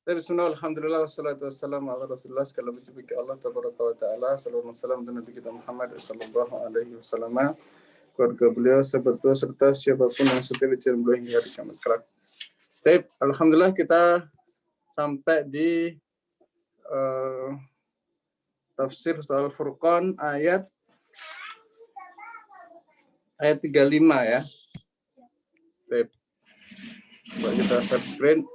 Bismillah, alhamdulillah, wassalatu wassalamu ala rasulullah. Segala puji bagi Allah tabaraka wa ta'ala. Sallallahu salam dan Nabi kita Muhammad sallallahu alaihi wasallam, keluarga beliau, sahabat beliau, serta siapapun yang setia di jalan beliau hingga hari kiamat kelak. Baik, alhamdulillah kita sampai di tafsir soal Furqan ayat 35 ya. Baik. Coba kita share screen.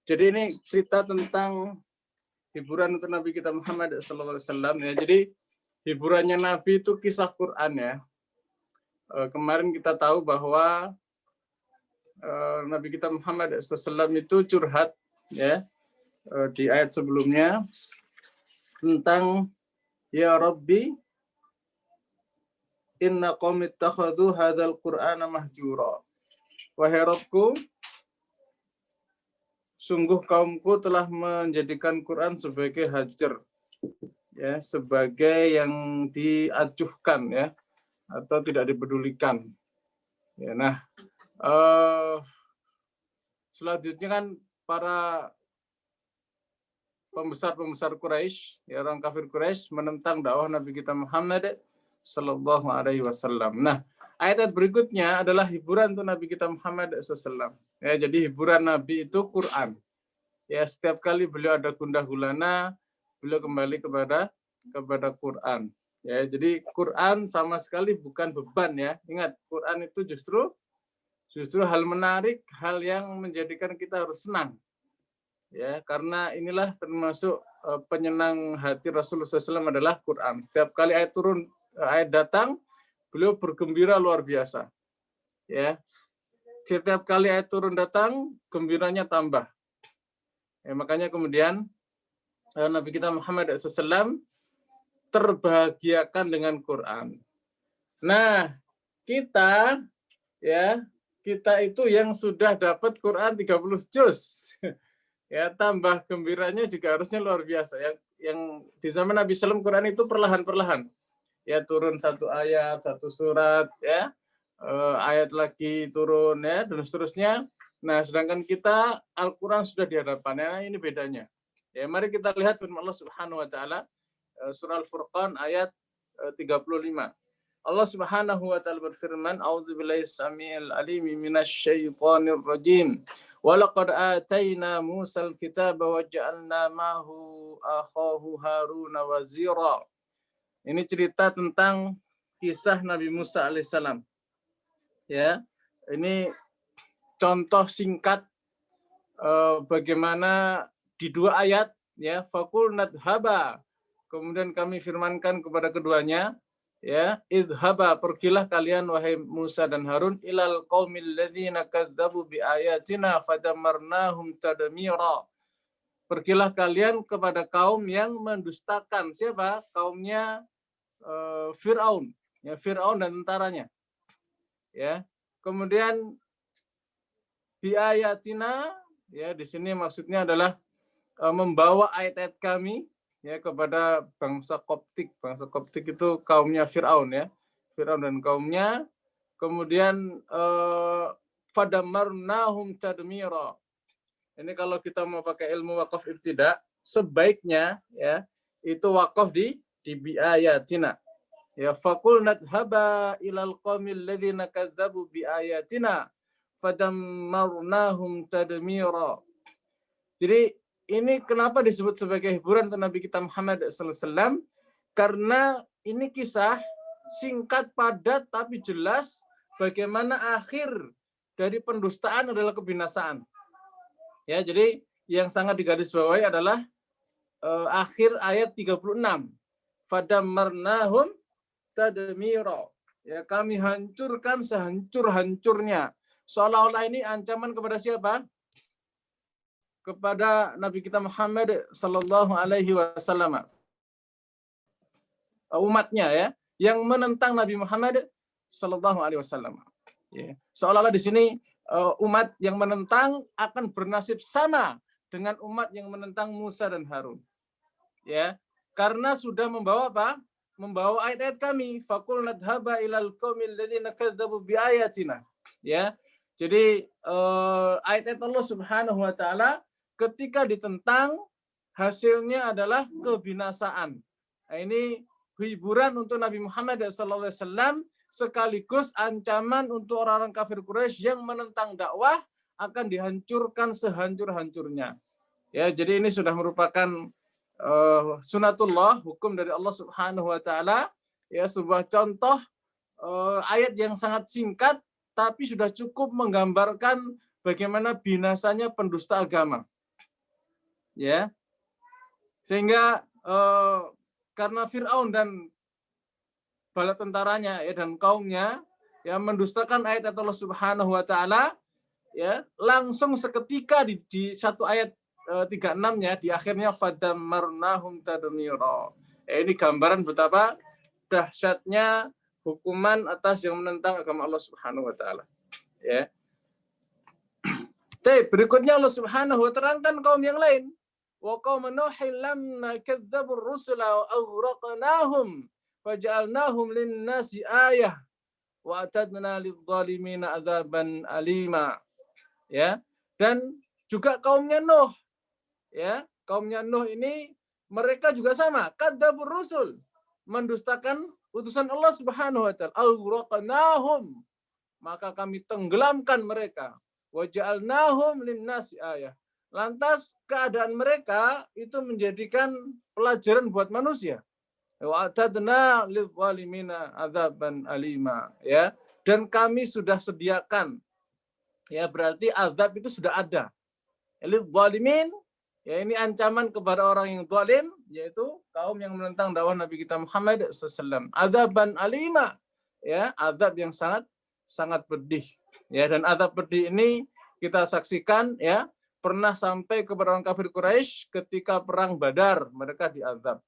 Jadi ini cerita tentang hiburan untuk Nabi kita Muhammad SAW ya. Jadi hiburannya Nabi itu kisah Quran ya. Kemarin kita tahu bahwa Nabi kita Muhammad SAW itu curhat ya di ayat sebelumnya tentang ya Rabbi inna qaumi ittakhadhu hadzal Qur'ana mahjura. Wahai Rabbku, sungguh kaumku telah menjadikan Quran sebagai hajar, ya, sebagai yang diacuhkan, ya, atau tidak dipedulikan. Ya, nah, selanjutnya kan para pembesar Quraisy, ya, orang kafir Quraisy menentang dakwah Nabi kita Muhammad Sallallahu Alaihi Wasallam. Nah, ayat berikutnya adalah hiburan untuk Nabi kita Muhammad SAW. Ya, jadi hiburan Nabi itu Quran. Ya, setiap kali beliau ada gundah gulana, beliau kembali kepada Quran. Ya, jadi Quran sama sekali bukan beban ya. Ingat, Quran itu justru hal menarik, hal yang menjadikan kita harus senang. Ya, karena inilah termasuk penyenang hati Rasulullah SAW adalah Quran. Setiap kali ayat datang, beliau bergembira luar biasa. Ya. Setiap kali ayat turun datang, gembiranya tambah. Ya, makanya kemudian Nabi kita Muhammad SAW terbahagiakan dengan Quran. Nah, kita itu yang sudah dapat Quran 30 juz. Ya, tambah gembiranya juga harusnya luar biasa. Yang di zaman Nabi SAW Quran itu perlahan-perlahan. Ya, turun satu ayat, satu surat, ya. Ayat lagi turun, ya, dan seterusnya. Nah, sedangkan kita Al-Quran sudah di hadapannya. Nah, ini bedanya. Ya, mari kita lihat firman Allah Subhanahu wa taala surah Al-Furqan ayat 35. Allah Subhanahu wa taala berfirman, "A'udzubillahi samiil alim minasyaitonir rajim. Wa laqad ataina Musal kitaba wa ja'alna ma'ahu akhahu Haruna wazira." Ini cerita tentang kisah Nabi Musa alaihissalam. Ya, ini contoh singkat bagaimana di dua ayat, ya, faqul nadhaba. Kemudian kami firmankan kepada keduanya, ya, idhaba, pergilah kalian wahai Musa dan Harun ilal qaumil ladzina kadzdzabu biayatina fadamarnahum tadmira. Pergilah kalian kepada kaum yang mendustakan. Siapa? Kaumnya Fir'aun, ya, Fir'aun dan tentaranya. Ya. Kemudian biayatina, ya, di sini maksudnya adalah membawa ayat-ayat kami, ya, kepada bangsa Koptik. Bangsa Koptik itu kaumnya Fir'aun, ya. Fir'aun dan kaumnya. Kemudian fadamarnahum tadmira. Ini kalau kita mau pakai ilmu wakaf ibtida, sebaiknya, ya, itu wakaf di biayatina. Ya, faqul nadhaba ilal qaumil ladzina kadzdzabu biayatina fadammarnahum tadmira. Jadi ini kenapa disebut sebagai hiburan untuk Nabi kita Muhammad SAW? Karena ini kisah singkat, padat, tapi jelas bagaimana akhir dari pendustaan adalah kebinasaan. Ya, jadi yang sangat digarisbawahi adalah akhir ayat 36. Fadammarnahum tadmira. Ya, kami hancurkan sehancur-hancurnya. Seolah-olah ini ancaman kepada siapa? Kepada Nabi kita Muhammad sallallahu alaihi wasallam. Umatnya, ya, yang menentang Nabi Muhammad sallallahu alaihi wasallam. Ya. Seolah-olah di sini umat yang menentang akan bernasib sama dengan umat yang menentang Musa dan Harun. Ya. Karena sudah membawa apa? Membawa ayat-ayat kami. Faqul nadhaba ilal qaumil ladzina kadzdzabu biayatina. Ya. Jadi ayat-ayat Allah Subhanahu wa taala ketika ditentang hasilnya adalah kebinasaan. Nah, ini hiburan untuk Nabi Muhammad SAW sekaligus ancaman untuk orang-orang kafir Quraisy yang menentang dakwah akan dihancurkan sehancur-hancurnya. Ya, jadi ini sudah merupakan sunatullah, hukum dari Allah Subhanahu wa taala, ya, sebuah contoh ayat yang sangat singkat tapi sudah cukup menggambarkan bagaimana binasanya pendusta agama. Ya. Sehingga karena Firaun dan bala tentaranya ya dan kaumnya yang mendustakan ayat Allah Subhanahu wa taala, ya, langsung seketika di satu ayat 36-nya di akhirnya fadammarnahum tadmira. Ini gambaran betapa dahsyatnya hukuman atas yang menentang agama Allah Subhanahu wa taala. Ya. Berikutnya Allah Subhanahu wa taala terangkan kaum yang lain. Wa qaum nuhin lamma kadzdzabur rusula wa aghraqnahum faj'alnahum lin-nasi ayah wa atadna lidh-dhalimina adzaban alima. Ya. Dan juga kaumnya Nuh. Ya, kaumnya Nuh ini mereka juga sama, kadzdzabur rusul, mendustakan utusan Allah Subhanahu wa taala. Aghraqnahum, maka kami tenggelamkan mereka. Wa ja'alnahum lin-nasi ayah. Lantas keadaan mereka itu menjadikan pelajaran buat manusia. Wa atadna lidh-dhalimina adzaban alima, ya. Dan kami sudah sediakan, ya, berarti azab itu sudah ada. Lidh-dhalimin, ya, ini ancaman kepada orang yang zalim, yaitu kaum yang menentang dakwah Nabi kita Muhammad SAW. Adzaban alima, ya, azab yang sangat sangat pedih. Ya, dan azab pedih ini kita saksikan, ya, pernah sampai kepada orang kafir Quraisy ketika perang Badar, mereka diazab.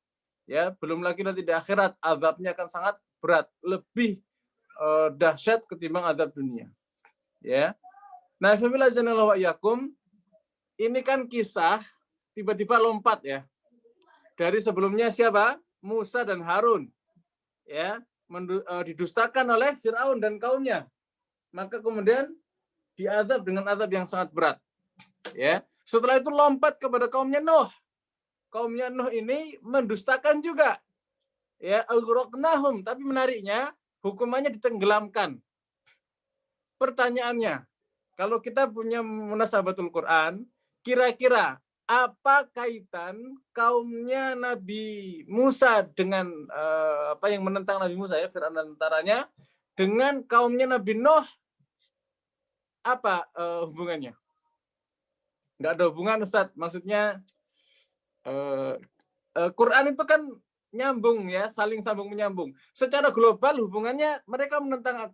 Ya, belum lagi nanti di akhirat azabnya akan sangat berat, lebih dahsyat ketimbang azab dunia. Ya. Nah, wa yakum, ini kan kisah tiba-tiba lompat, ya. Dari sebelumnya siapa? Musa dan Harun. Ya, didustakan oleh Firaun dan kaumnya. Maka kemudian diazab dengan azab yang sangat berat. Ya. Setelah itu lompat kepada kaumnya Nuh. Kaumnya Nuh ini mendustakan juga. Ya, aghraqnahum, tapi menariknya hukumannya ditenggelamkan. Pertanyaannya, kalau kita punya munasabatul Quran, kira-kira apa kaitan kaumnya Nabi Musa dengan apa yang menentang Nabi Musa, ya, Firaun dan tentaranya, dengan kaumnya Nabi Nuh? Apa hubungannya? Nggak ada hubungan, Ustaz. Maksudnya Quran itu kan nyambung, ya, saling sambung menyambung. Secara global hubungannya mereka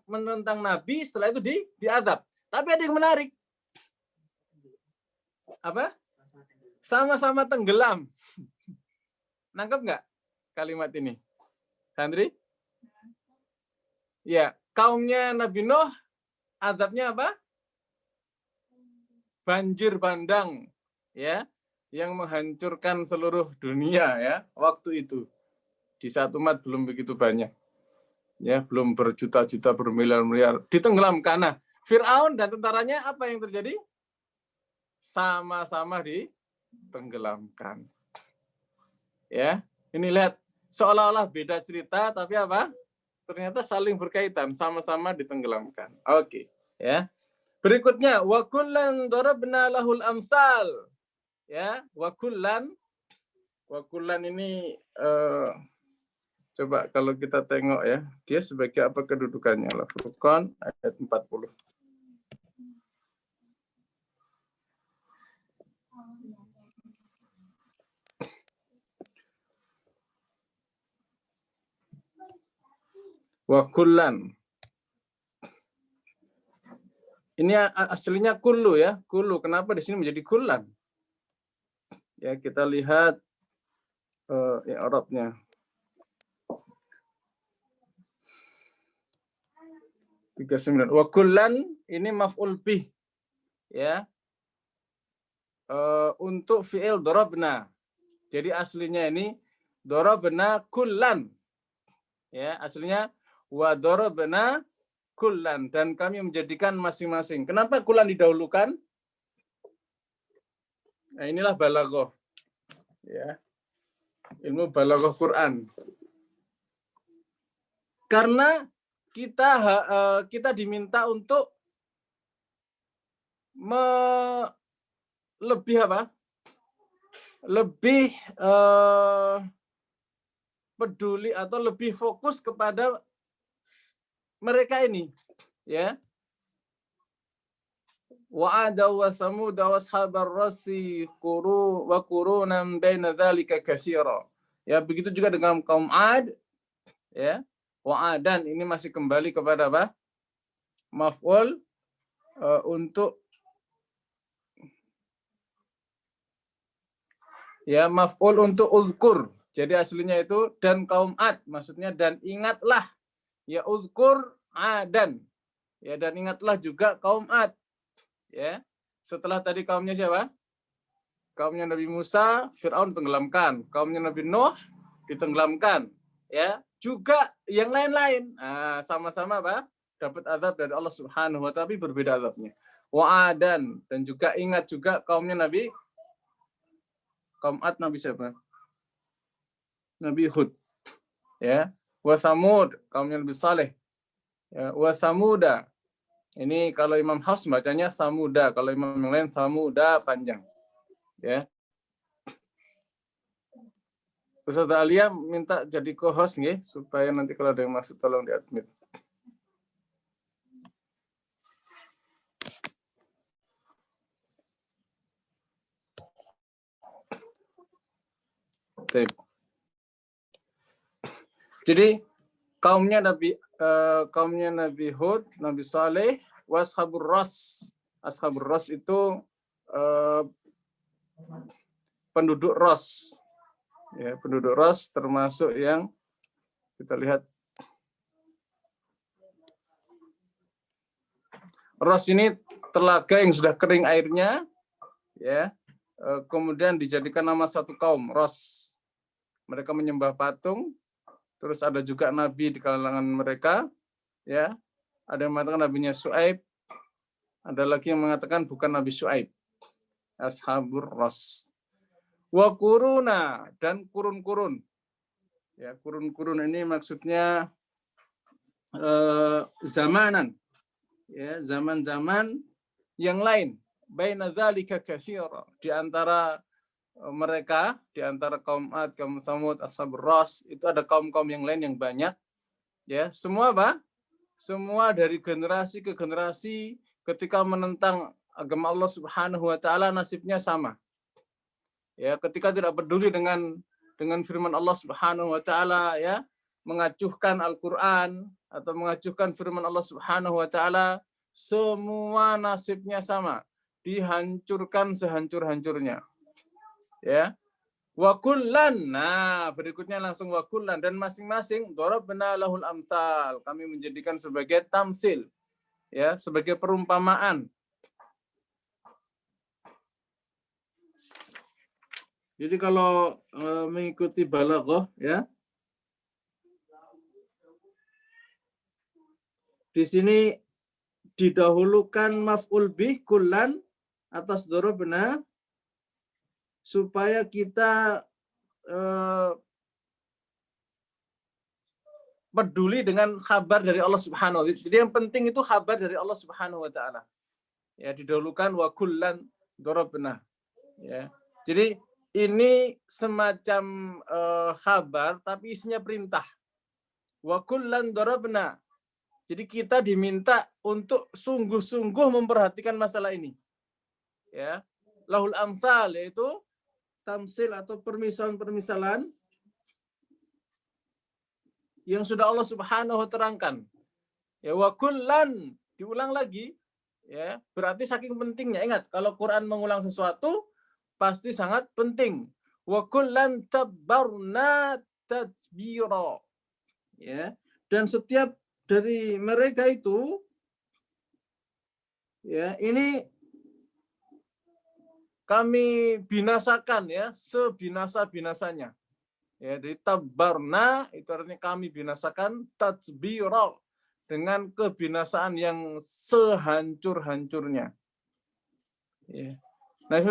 menentang Nabi, setelah itu diazab. Tapi ada yang menarik. Apa? Sama-sama tenggelam. Nangkep nggak kalimat ini, Sandri? Ya, kaumnya Nabi Nuh azabnya apa? Banjir bandang, ya, yang menghancurkan seluruh dunia, ya, waktu itu. Di saat umat belum begitu banyak, ya, belum berjuta-juta, bermiliar-miliar, ditenggelamkan. Nah, Firaun dan tentaranya apa yang terjadi? Sama-sama ditenggelamkan. Ya, ini lihat, seolah-olah beda cerita, tapi apa? Ternyata saling berkaitan, sama-sama ditenggelamkan. Oke, ya. Berikutnya, wa kullan darabna lahul amsal. Ya, wa kullan ini coba kalau kita tengok, ya, dia sebagai apa kedudukannya? Al-Furqan ayat 40. Wa kullan. Ini aslinya kullu, ya, kullu. Kenapa di sini menjadi kullan? Ya, kita lihat i'rabnya. Wa kullan ini maf'ul bih, ya, untuk fi'il darabna. Jadi aslinya ini Darabna kullan. Ya, aslinya wa darabna kullan, dan kami menjadikan masing-masing. Kenapa kullan didahulukan? Nah, inilah balaghah. Ya. Ilmu balaghah Quran. Karena kita diminta untuk lebih apa? Lebih peduli atau lebih fokus kepada mereka ini, ya. Wa'ada wa samuda wa ashabar rasi wa qurunan baina dzalika katsira. Ya, begitu juga dengan kaum Ad, ya. Wa'adan ini masih kembali kepada apa? Maf'ul untuk uzkur. Jadi aslinya itu dan kaum Ad, maksudnya dan ingatlah, ya, uzkur Adan. Ya, dan ingatlah juga kaum Ad. Ya. Setelah tadi kaumnya siapa? Kaumnya Nabi Musa, Firaun tenggelamkan. Kaumnya Nabi Nuh ditenggelamkan. Ya, juga yang lain-lain. Nah, sama-sama apa? Dapat azab dari Allah Subhanahu wa taala, tapi berbeda azabnya. Wa'adan, dan juga ingat juga kaumnya Nabi, kaum Ad Nabi siapa? Nabi Hud. Ya. Wa Samud, kaumnya Nabi Saleh. Ya, wa Samuda. Ini kalau Imam Hafs bacanya Samuda, kalau Imam yang lain Samuda panjang. Ya. Ustaz Alia minta jadi co-host nggih, supaya nanti kalau ada yang masuk tolong di-admit. Jadi kaumnya Nabi Hud, Nabi Saleh, washabur ras. Ashabur ras itu penduduk Ras. Ya, penduduk Ras termasuk yang kita lihat. Ras ini telaga yang sudah kering airnya, ya. Kemudian dijadikan nama satu kaum, Ras. Mereka menyembah patung. Terus ada juga nabi di kalangan mereka, ya. Ada yang mengatakan nabinya Syuaib, ada lagi yang mengatakan bukan Nabi Syuaib. Ashabur Ras. Wa quruna, dan kurun-kurun. Ya, kurun-kurun ini maksudnya zamanan. Ya, zaman-zaman yang lain. Baina dzalika katsira. Di antara mereka, di antara kaum Ad, kaum Samud, Ashabur Ras, itu ada kaum-kaum yang lain yang banyak. Ya, semua apa? Semua dari generasi ke generasi ketika menentang agama Allah Subhanahu wa taala nasibnya sama. Ya, ketika tidak peduli dengan firman Allah Subhanahu wa taala, ya, mengacuhkan Al-Qur'an atau mengacuhkan firman Allah Subhanahu wa taala, semua nasibnya sama, dihancurkan sehancur-hancurnya. Ya. Wa kullan, nah berikutnya langsung wa kullan, dan masing-masing darabna lahul amsal, kami menjadikan sebagai tamsil, ya, sebagai perumpamaan. Jadi kalau mengikuti balaghah, ya, di sini didahulukan maf'ul bih kullan atas darabna supaya kita peduli dengan kabar dari Allah Subhanahu wa taala. Jadi yang penting itu kabar dari Allah Subhanahu wa taala. Ya, didahulukan wa kullan darabna. Ya. Jadi ini semacam kabar tapi isinya perintah. Wa kullan darabna. Jadi kita diminta untuk sungguh-sungguh memperhatikan masalah ini. Ya. Lahul amsal, yaitu tamsil atau permisalan-permisalan yang sudah Allah Subhanahu wa terangkan. Ya, wa kullan, diulang lagi, ya. Berarti saking pentingnya. Ingat, kalau Quran mengulang sesuatu pasti sangat penting. Wa kullan tabbarna tadbira. Ya. Dan setiap dari mereka itu, ya, ini kami binasakan, ya, sebinasa-binasanya. Ya, dari tabarna itu artinya kami binasakan, tatbira dengan kebinasaan yang sehancur-hancurnya. Ya. Nah,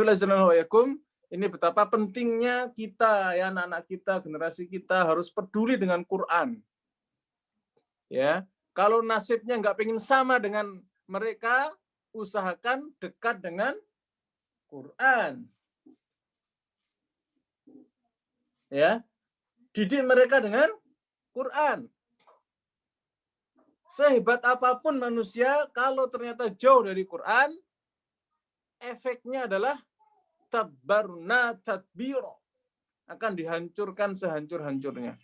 ini betapa pentingnya kita, ya anak-anak kita, generasi kita harus peduli dengan Quran. Ya, kalau nasibnya nggak pengen sama dengan mereka, usahakan dekat dengan Quran. Ya, didik mereka dengan Quran. Sehebat apapun manusia, kalau ternyata jauh dari Quran, efeknya adalah tabarna tadbiro. Akan dihancurkan sehancur-hancurnya.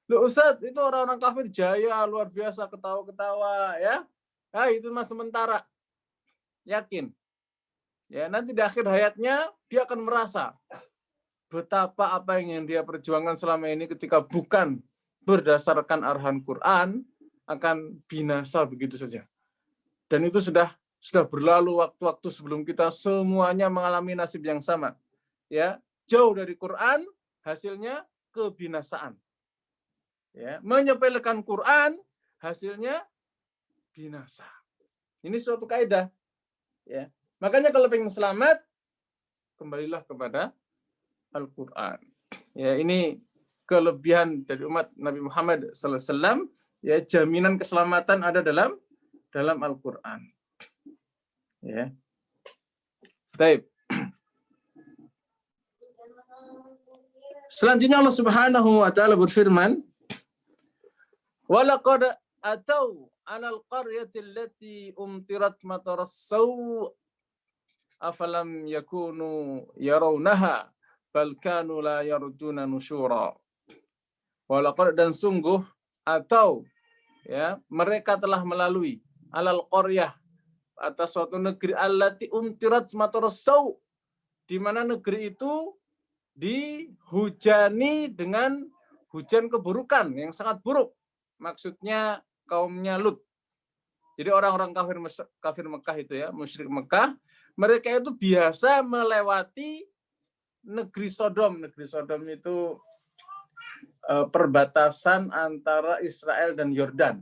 Loh Ustadz, itu orang-orang kafir jaya, luar biasa, ketawa-ketawa. Ya, nah, itu mah sementara. Yakin. Ya, nanti di akhir hayatnya, dia akan merasa betapa apa yang dia perjuangkan selama ini ketika bukan berdasarkan arahan Quran, akan binasa begitu saja. Dan itu sudah berlalu waktu-waktu sebelum kita semuanya mengalami nasib yang sama. Ya, jauh dari Quran, hasilnya kebinasaan. Ya, menyepelekan Quran, hasilnya binasa. Ini suatu kaidah. Ya, makanya kalau pengen selamat, kembalilah kepada Al-Quran. Ya, ini kelebihan dari umat Nabi Muhammad SAW. Ya, jaminan keselamatan ada dalam Al-Quran. Ya. Baik. Selanjutnya Allah Subhanahu wa taala berfirman, "Walaqad atau 'alal qaryati allati umtirat mataras saw afalam yakunu yarawnaha bal kanu la yarjuna nusyura." Walaqad, dan sungguh, atau ya mereka telah melalui alal qaryah, atas suatu negeri, allati umtirat mataras saw, di mana negeri itu dihujani dengan hujan keburukan yang sangat buruk. Maksudnya kaumnya Lut. Jadi orang-orang kafir Mekah itu ya, musyrik Mekah, mereka itu biasa melewati negeri Sodom. Negeri Sodom itu perbatasan antara Israel dan Yordan.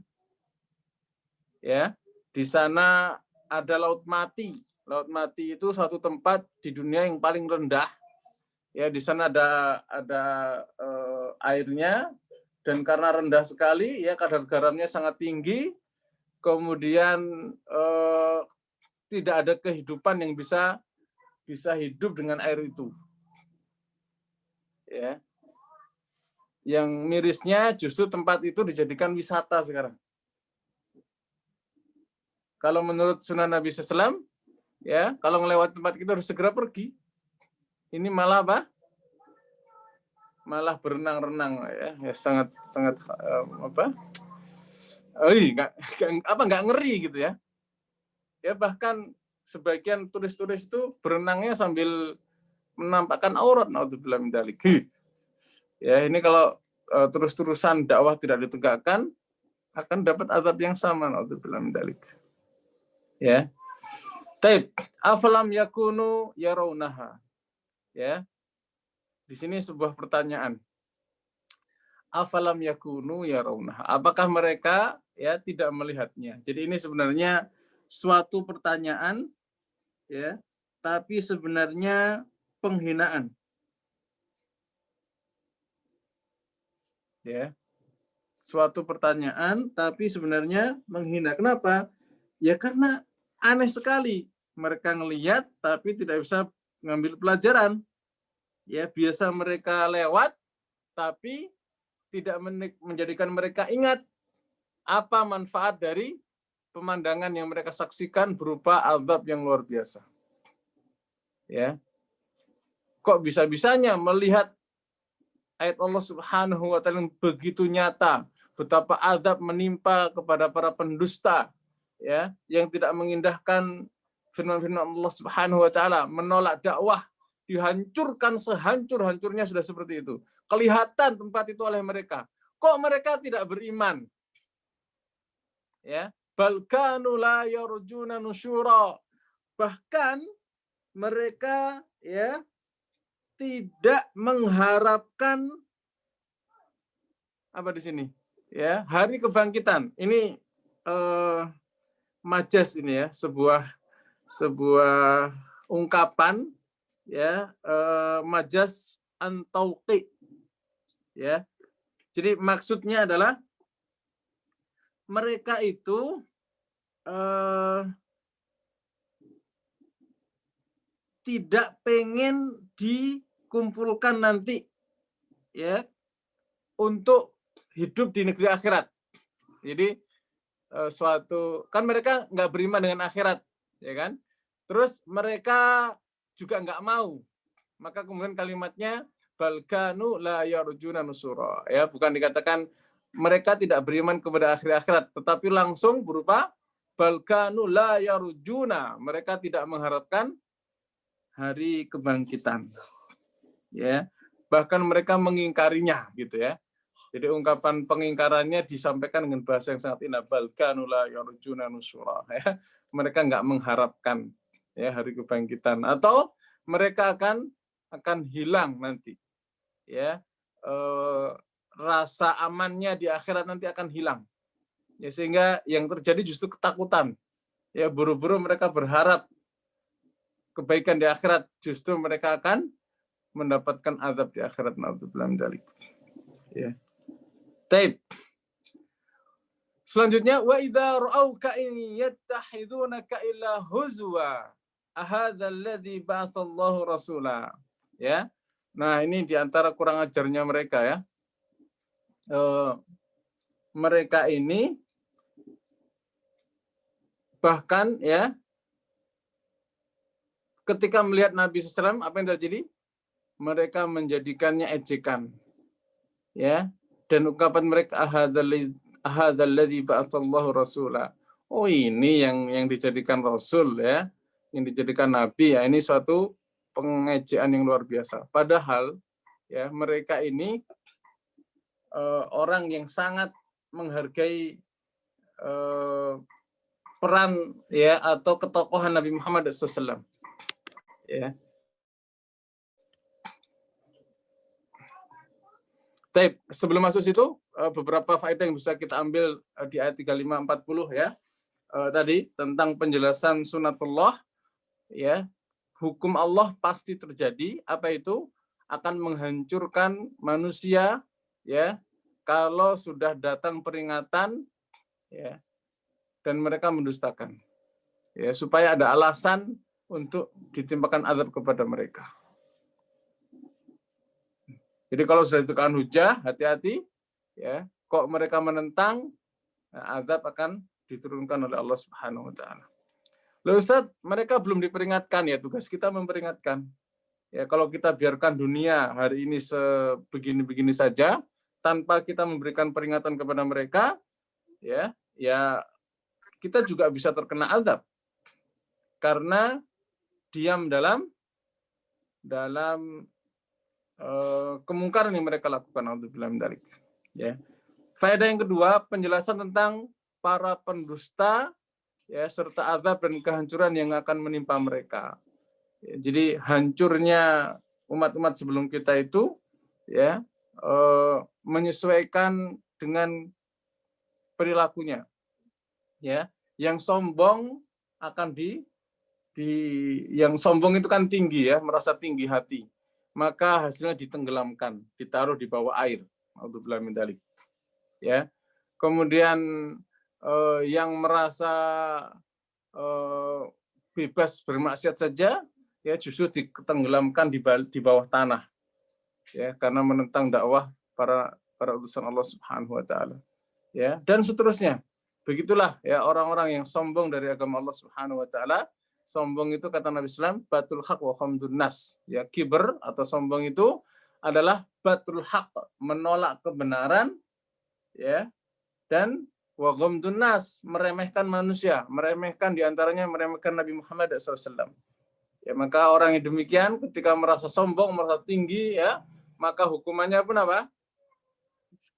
Ya, di sana ada Laut Mati. Laut Mati itu satu tempat di dunia yang paling rendah. Ya, di sana ada airnya, dan karena rendah sekali, ya kadar garamnya sangat tinggi. Kemudian tidak ada kehidupan yang bisa hidup dengan air itu. Ya. Yang mirisnya justru tempat itu dijadikan wisata sekarang. Kalau menurut Sunan Nabi SAW, ya kalau melewati tempat itu harus segera pergi. Ini malah apa? Malah berenang-renang, ya sangat apa? Nggak ngeri gitu ya. Ya bahkan sebagian turis-turis itu berenangnya sambil menampakkan aurat, naudzubillah min dzalik. Ya, ini kalau terus-terusan dakwah tidak ditegakkan, akan dapat azab yang sama, naudzubillah min dzalik. Ya. Taib, afalam yakunu yarawnaha. Ya. Di sini sebuah pertanyaan. Afalam yakunu yarawnaha. Apakah mereka ya tidak melihatnya? Jadi ini sebenarnya suatu pertanyaan, ya, tapi sebenarnya penghinaan. Ya. Suatu pertanyaan tapi sebenarnya menghina. Kenapa? Ya karena aneh sekali. Mereka ngelihat tapi tidak bisa mengambil pelajaran. Ya, biasa mereka lewat tapi tidak menjadikan mereka ingat apa manfaat dari pemandangan yang mereka saksikan berupa azab yang luar biasa. Ya. Kok bisa-bisanya melihat ayat Allah Subhanahu wa taala yang begitu nyata, betapa azab menimpa kepada para pendusta, ya, yang tidak mengindahkan firman-firman Allah Subhanahu wa taala, menolak dakwah, dihancurkan sehancur-hancurnya, sudah seperti itu. Kelihatan tempat itu oleh mereka. Kok mereka tidak beriman? Ya, bal kanu la yarjuna nusyura. Bahkan mereka ya tidak mengharapkan apa di sini? Ya, hari kebangkitan. Ini majas ini ya, sebuah ungkapan ya, majas antauqi ya. Jadi maksudnya adalah mereka itu tidak pengen dikumpulkan nanti ya untuk hidup di negeri akhirat. Jadi suatu kan mereka nggak beriman dengan akhirat, ya kan? Terus mereka juga nggak mau. Maka kemudian kalimatnya balkanu la yarjuna nusura. Ya, bukan dikatakan mereka tidak beriman kepada akhirat, tetapi langsung berupa balkanu la yarjuna. Mereka tidak mengharapkan hari kebangkitan. Ya. Bahkan mereka mengingkarinya gitu ya. Jadi ungkapan pengingkarannya disampaikan dengan bahasa yang sangat indah, balkanu la yarjuna nusura. Ya. Mereka nggak mengharapkan ya hari kebangkitan, atau mereka akan hilang nanti. Ya. Rasa amannya di akhirat nanti akan hilang. Ya, sehingga yang terjadi justru ketakutan. Ya, buru-buru mereka berharap kebaikan di akhirat, justru mereka akan mendapatkan azab di akhirat. Na'udzubillah min dzalik. Ya. Taib. Selanjutnya, wa idza ra'auka in yattakhidunaka illa huzwa ahadzal ladzi ba'atsallahu rasula. Ya. Nah, ini di antara kurang ajarnya mereka ya. Mereka ini bahkan ya ketika melihat Nabi SAW, apa yang terjadi? Mereka menjadikannya ejekan. Ya. Dan ungkapan mereka ahadzal ladzi ba'atsallahu rasula. Oh, ini yang dijadikan rasul ya, yang dijadikan nabi ya. Ini suatu pengejaan yang luar biasa. Padahal ya mereka ini orang yang sangat menghargai peran ya atau ketokohan Nabi Muhammad SAW. Ya. Baik, sebelum masuk situ beberapa faedah yang bisa kita ambil di ayat 35-40 ya. Tadi tentang penjelasan sunatullah ya. Hukum Allah pasti terjadi, apa itu? Akan menghancurkan manusia ya kalau sudah datang peringatan ya dan mereka mendustakan. Ya, supaya ada alasan untuk ditimpakan azab kepada mereka. Jadi kalau sudah ditekan hujah, hati-hati ya. Kok mereka menentang, azab akan diturunkan oleh Allah Subhanahu wa taala. Loh Ustaz, mereka belum diperingatkan ya, tugas kita memperingatkan. Ya, kalau kita biarkan dunia hari ini sebegini-begini saja tanpa kita memberikan peringatan kepada mereka, ya kita juga bisa terkena azab. Karena diam dalam kemungkaran yang mereka lakukan. Alhamdulillah min dzalik. Ya. Faedah yang kedua, penjelasan tentang para pendusta ya serta azab dan kehancuran yang akan menimpa mereka. Ya, jadi hancurnya umat-umat sebelum kita itu ya menyesuaikan dengan perilakunya. Ya, yang sombong akan yang sombong itu kan tinggi ya, merasa tinggi hati. Maka hasilnya ditenggelamkan, ditaruh di bawah air. Alhamdulillah min dzalik. Ya. Kemudian yang merasa bebas bermaksiat saja ya justru ditenggelamkan di bawah tanah. Ya, karena menentang dakwah para utusan Allah Subhanahu wa taala. Ya, dan seterusnya. Begitulah ya orang-orang yang sombong dari agama Allah Subhanahu wa taala. Sombong itu kata Nabi SAW, batul haq wa khamdun nas. Ya, kiber atau sombong itu adalah batul haq, menolak kebenaran ya, dan wa ghamdun nas, meremehkan manusia, meremehkan diantaranya meremehkan Nabi Muhammad SAW. Ya, maka orang yang demikian ketika merasa sombong, merasa tinggi ya, maka hukumannya pun apa?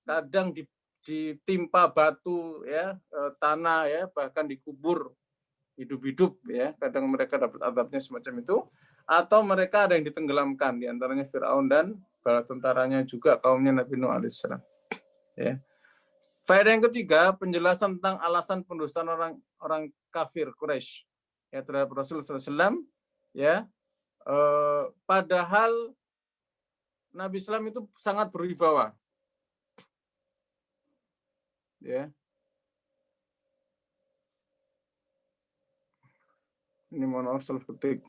Kadang ditimpa batu ya, tanah ya, bahkan dikubur hidup-hidup ya, kadang mereka dapat azabnya semacam itu, atau mereka ada yang ditenggelamkan, di antaranya Firaun dan bala tentaranya juga kaumnya Nabi Nuh alaihissalam. Ya. Faedah yang ketiga, penjelasan tentang alasan pendustaan orang kafir Quraisy ya terhadap Rasul SAW. Ya, padahal Nabi Islam itu sangat berwibawa. Ya. Ini mohon maaf salah ketik.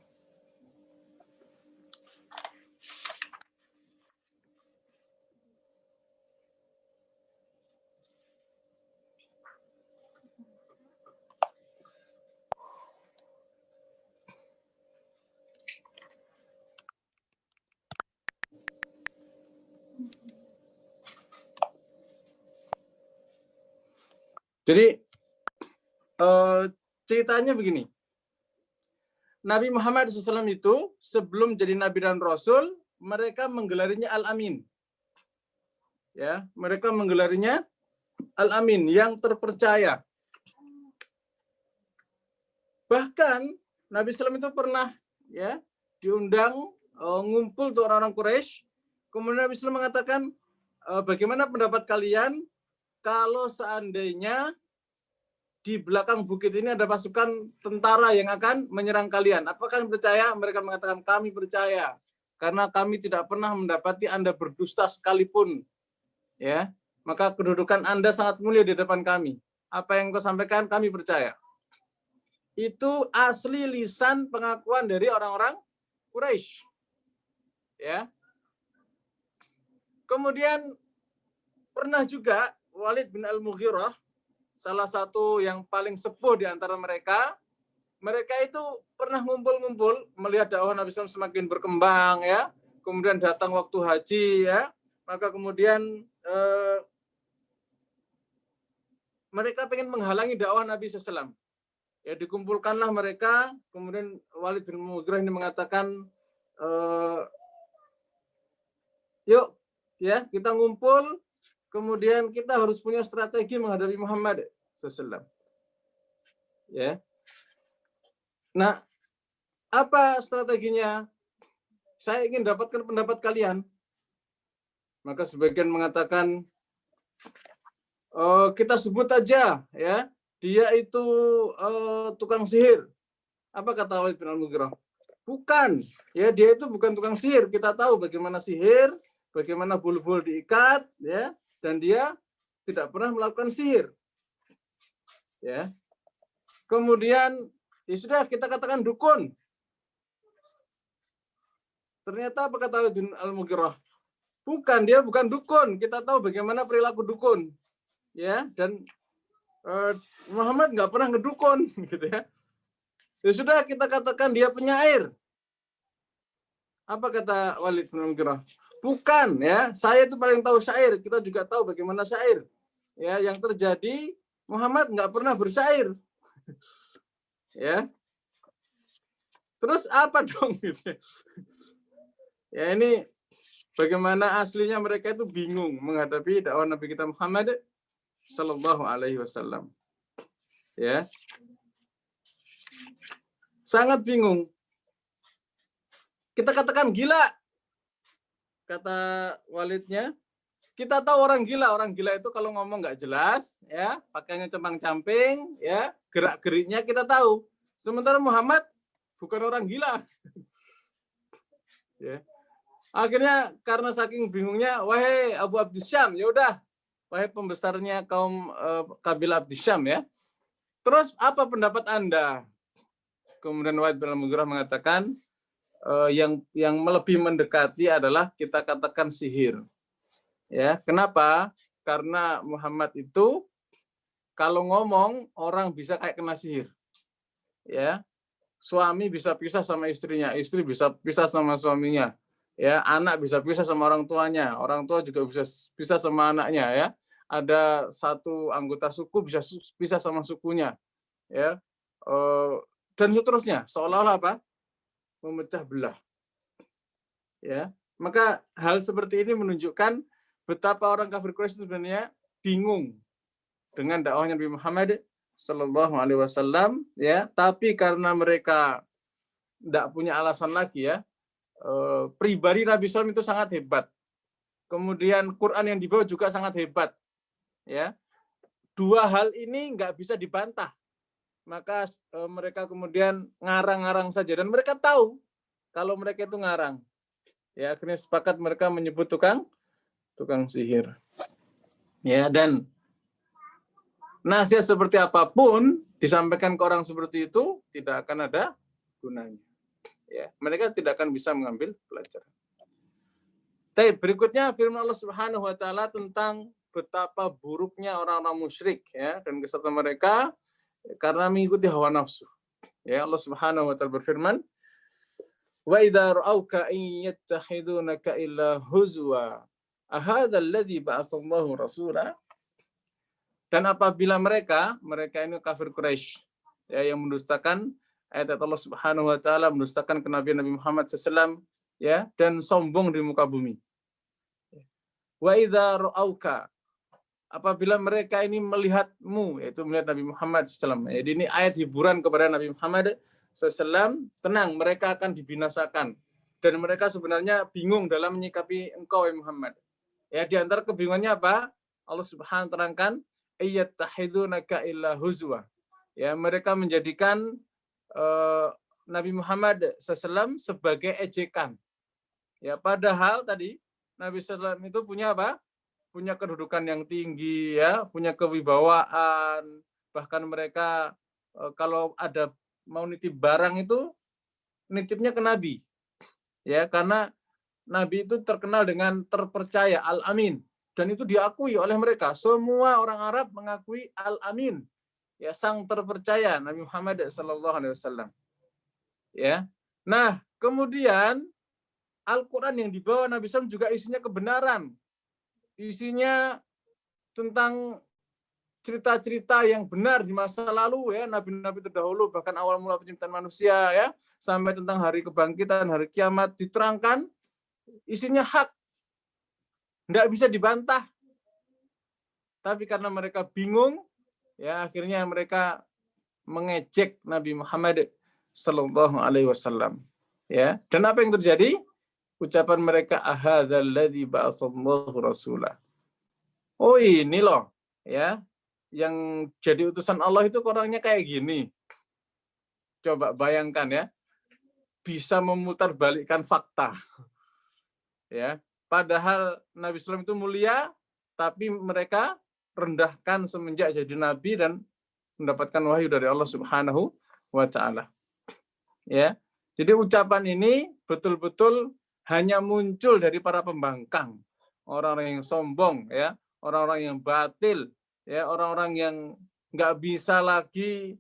Jadi ceritanya begini. Nabi Muhammad SAW itu sebelum jadi Nabi dan Rasul, mereka menggelarinya Al-Amin. Ya, mereka menggelarinya Al-Amin, yang terpercaya. Bahkan Nabi SAW itu pernah ya diundang ngumpul tuh orang-orang Quraisy. Kemudian Nabi SAW mengatakan, bagaimana pendapat kalian kalau seandainya di belakang bukit ini ada pasukan tentara yang akan menyerang kalian? Apakah kalian percaya? Mereka mengatakan, kami percaya. Karena kami tidak pernah mendapati Anda berdusta sekalipun. Ya, maka kedudukan Anda sangat mulia di depan kami. Apa yang kau sampaikan, kami percaya. Itu asli lisan pengakuan dari orang-orang Quraisy. Ya. Kemudian pernah juga Walid bin Al-Mughirah, salah satu yang paling sepuh di antara mereka itu pernah ngumpul-ngumpul melihat dakwah Nabi SAW semakin berkembang ya. Kemudian datang waktu haji ya, maka kemudian mereka pengen menghalangi dakwah Nabi SAW. Ya, dikumpulkanlah mereka, kemudian Walid bin Mughirah ini mengatakan, yuk ya kita ngumpul, kemudian kita harus punya strategi menghadapi Muhammad SAW. Ya. Nah, apa strateginya? Saya ingin dapatkan pendapat kalian. Maka sebagian mengatakan, kita sebut aja ya, dia itu tukang sihir. Apa kata Walid bin Al-Mughirah? Bukan, ya dia itu bukan tukang sihir. Kita tahu bagaimana sihir, bagaimana bulu-bulu diikat, ya, dan dia tidak pernah melakukan sihir. Ya. Kemudian, ya sudah kita katakan dukun. Ternyata apa kata Walid bin Al-Mughirah? Bukan, dia bukan dukun. Kita tahu bagaimana perilaku dukun. Ya, dan Muhammad nggak pernah ngedukun, gitu ya. Ya sudah kita katakan dia penyair. Apa kata Walid bin Mughirah? Bukan, ya. Saya itu paling tahu syair. Kita juga tahu bagaimana syair. Ya, yang terjadi Muhammad nggak pernah bersyair. Ya. Terus apa dong gitu? Ya ini bagaimana aslinya mereka itu bingung menghadapi dakwah Nabi kita Muhammad sallallahu alaihi wasallam. Ya. Sangat bingung. Kita katakan gila. Kata Walidnya, kita tahu orang gila itu kalau ngomong nggak jelas, ya, pakainya cempang-camping, ya, gerak-geriknya kita tahu. Sementara Muhammad bukan orang gila. Ya. Akhirnya karena saking bingungnya, wahai Abu Abdisyam, ya udah, wahai pembesarnya kaum kabilah Abdisyam ya. Terus apa pendapat Anda? Kemudian Walid bin Mughirah mengatakan, yang lebih mendekati adalah kita katakan sihir. Ya, kenapa? Karena Muhammad itu kalau ngomong orang bisa kayak kena sihir. Ya. Suami bisa pisah sama istrinya, istri bisa pisah sama suaminya. Ya, anak bisa pisah sama orang tuanya, orang tua juga bisa pisah sama anaknya ya. Ada satu anggota suku bisa pisah sama sukunya. Ya. Dan seterusnya, seolah-olah apa? Memecah belah. Ya, maka hal seperti ini menunjukkan betapa orang kafir Quraisy sebenarnya bingung dengan dakwahnya Nabi Muhammad sallallahu alaihi wasallam ya, tapi karena mereka tidak punya alasan lagi ya. Pribadi Nabi SAW itu sangat hebat. Kemudian Quran yang dibawa juga sangat hebat. Ya, dua hal ini nggak bisa dibantah. Maka mereka kemudian ngarang-ngarang saja, dan mereka tahu kalau mereka itu ngarang. Ya, akhirnya sepakat mereka menyebut tukang sihir. Ya, dan nasihat seperti apapun disampaikan ke orang seperti itu tidak akan ada gunanya. Ya, mereka tidak akan bisa mengambil pelajaran. Tapi berikutnya firman Allah Subhanahu wa taala tentang betapa buruknya orang-orang musyrik ya, dan kesatuan mereka karena mengikuti hawa nafsu. Ya, Allah Subhanahu wa taala berfirman, "Wa idza ra'auka in yattakhidunaka illa huzwa, ahadzal ladzi ba'atsallahu rasula." Dan apabila mereka ini kafir Quraisy ya, yang mendustakan ayat Allah Subhanahu wa taala, mendustakan kenabian Nabi Muhammad SAW ya, dan sombong di muka bumi. Wa idza ra'auka, apabila mereka ini melihatmu, yaitu melihat Nabi Muhammad SAW. Jadi ini ayat hiburan kepada Nabi Muhammad SAW, tenang, mereka akan dibinasakan. Dan mereka sebenarnya bingung dalam menyikapi engkau, Muhammad. Ya, di antara kebingungannya apa? Allah Subhanahu wa taala terangkan, "Iyattahidunaka illa huzwa." Ya, mereka menjadikan Nabi Muhammad SAW sebagai ejekan. Ya, padahal tadi Nabi SAW itu punya apa? Punya kedudukan yang tinggi ya, punya kewibawaan, bahkan mereka kalau ada mau nitip barang itu nitipnya ke Nabi. Ya, karena Nabi itu terkenal dengan terpercaya, Al-Amin, dan itu diakui oleh mereka. Semua orang Arab mengakui Al-Amin. Ya, sang terpercaya Nabi Muhammad SAW. Ya. Nah, kemudian Al-Qur'an yang dibawa Nabi SAW juga isinya kebenaran. Isinya tentang cerita-cerita yang benar di masa lalu ya, nabi-nabi terdahulu, bahkan awal mula penciptaan manusia ya, sampai tentang hari kebangkitan, hari kiamat diterangkan, isinya hak, nggak bisa dibantah. Tapi karena mereka bingung ya, akhirnya mereka mengejek Nabi Muhammad sallallahu alaihi wasallam ya. Dan apa yang terjadi? Ucapan mereka, ahadzal ladzi ba'atsallahu rasulah. Oh, ini loh ya, yang jadi utusan Allah itu orangnya kayak gini. Coba bayangkan ya, bisa memutarbalikkan fakta. Ya, padahal Nabi SAW itu mulia, tapi mereka rendahkan semenjak jadi nabi dan mendapatkan wahyu dari Allah Subhanahu wa taala. Ya. Jadi ucapan ini betul-betul hanya muncul dari para pembangkang, orang-orang yang sombong ya, orang-orang yang batil ya, orang-orang yang nggak bisa lagi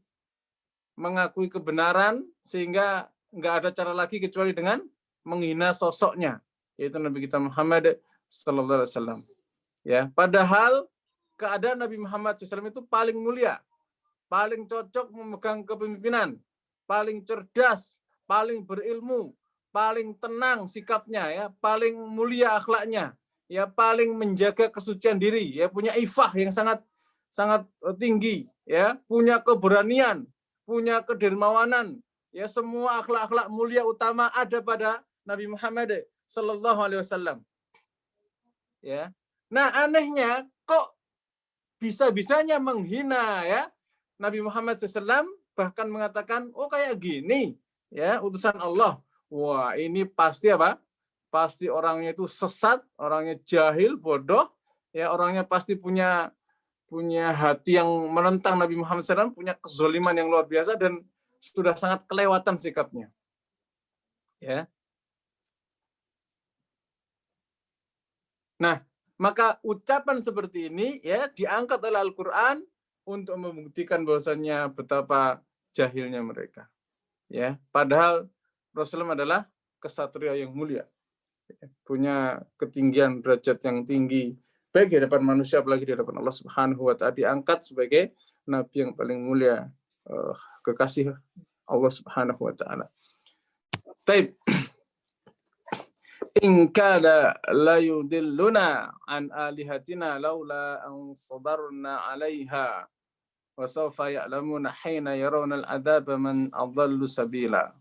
mengakui kebenaran, sehingga nggak ada cara lagi kecuali dengan menghina sosoknya, yaitu Nabi kita Muhammad sallallahu alaihi wasallam. Ya, padahal keadaan Nabi Muhammad SAW itu paling mulia, paling cocok memegang kepemimpinan, paling cerdas, paling berilmu, paling tenang sikapnya ya, paling mulia akhlaknya, ya paling menjaga kesucian diri, ya punya ifah yang sangat tinggi, ya punya keberanian, punya kedermawanan, ya semua akhlak-akhlak mulia utama ada pada Nabi Muhammad sallallahu alaihi wasallam. Ya. Nah, anehnya kok bisa-bisanya menghina ya Nabi Muhammad SAW, bahkan mengatakan, oh kayak gini ya utusan Allah. Wah, ini pasti apa? Pasti orangnya itu sesat, orangnya jahil, bodoh, ya orangnya pasti punya hati yang menentang Nabi Muhammad SAW, punya kezoliman yang luar biasa dan sudah sangat kelewatan sikapnya. Ya. Nah, maka ucapan seperti ini ya diangkat oleh Al-Qur'an untuk membuktikan bahwasannya betapa jahilnya mereka. Ya, padahal Rasulullah adalah kesatria yang mulia. Punya ketinggian derajat yang tinggi baik di hadapan manusia apalagi di hadapan Allah Subhanahu wa taala, diangkat sebagai nabi yang paling mulia, kekasih Allah Subhanahu wa taala. Taib. In kana la yudilluna an alihatina laula an sabarna 'alaiha wa sawfa ya'lamuna hina yarawna al-'adzaba man adallu sabila.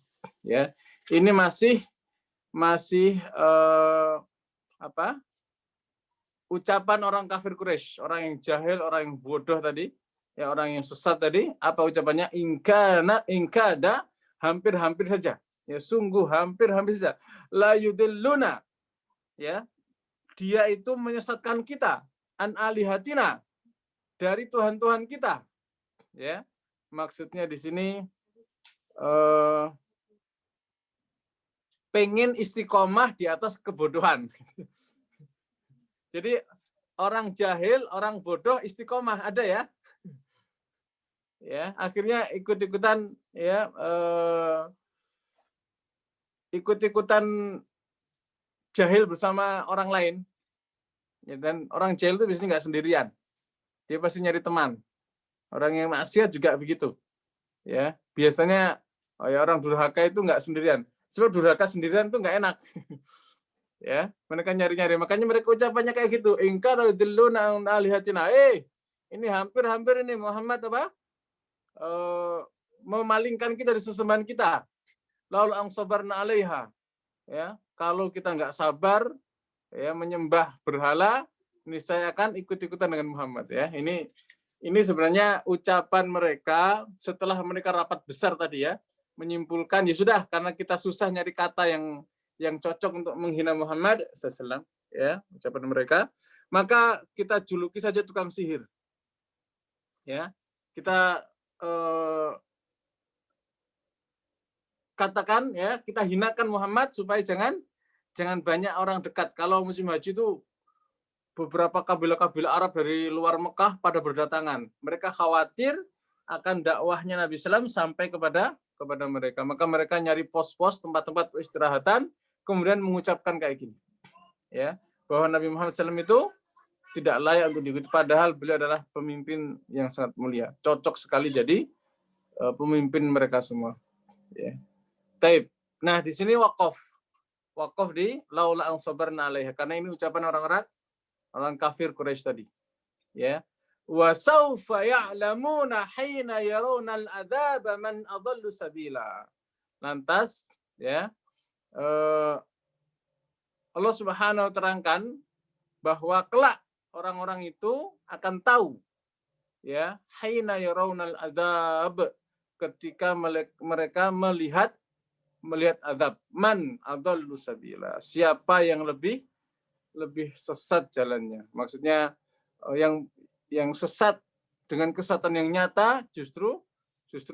Ya, ini masih ucapan orang kafir Quraisy, orang yang jahil, orang yang bodoh tadi, ya orang yang sesat tadi. Apa ucapannya? Ingkada, hampir-hampir saja. Ya, sungguh hampir-hampir saja. La yudilluna, ya, dia itu menyesatkan kita, an alihatina, dari Tuhan-Tuhan kita. Ya, maksudnya di sini pengen istiqomah di atas kebodohan. Jadi orang jahil, orang bodoh istiqomah ada ya. Ya, akhirnya ikut-ikutan ya ikut-ikutan jahil bersama orang lain. Ya, dan orang jahil itu biasanya nggak sendirian. Dia pasti nyari teman. Orang yang maksiat juga begitu. Ya, biasanya ya orang durhaka itu nggak sendirian. Sebab durhaka sendirian itu nggak enak. Ya, mereka nyari-nyari. Makanya mereka ucapannya kayak gitu. Ingkar dilluna alihatina. Ini hampir-hampir ini Muhammad memalingkan kita dari sesembahan kita. Lalu ang sabarna alaiha. Ya, kalau kita nggak sabar ya menyembah berhala, ini saya akan ikut-ikutan dengan Muhammad ya. Ini sebenarnya ucapan mereka setelah mereka rapat besar tadi ya, menyimpulkan ya sudah karena kita susah nyari kata yang cocok untuk menghina Muhammad sallallahu ya, ucapan mereka, maka kita juluki saja tukang sihir. Ya. Kita katakan ya, kita hinakan Muhammad supaya jangan banyak orang dekat. Kalau musim haji itu beberapa kabilah-kabilah Arab dari luar Mekah pada berdatangan. Mereka khawatir akan dakwahnya Nabi SAW sampai kepada mereka. Maka mereka nyari pos-pos, tempat-tempat peristirahatan, kemudian mengucapkan kayak gini. Ya, bahwa Nabi Muhammad SAW itu tidak layak untuk diikuti. Padahal beliau adalah pemimpin yang sangat mulia. Cocok sekali jadi pemimpin mereka semua. Ya. Taib. Nah, di sini wakaf di laula ang sabarna alaiha, karena ini ucapan orang kafir Quraisy tadi. Ya. Wa saufa ya'lamuna hina yarawna al-'adzaba man adallu sabila. Lantas ya Allah Subhanahu wa terangkan bahwa kelak orang-orang itu akan tahu ya hina yarawna al-'adzab, ketika mereka melihat azab, man adallu sabila, siapa yang lebih sesat jalannya. Maksudnya yang sesat dengan kesesatan yang nyata justru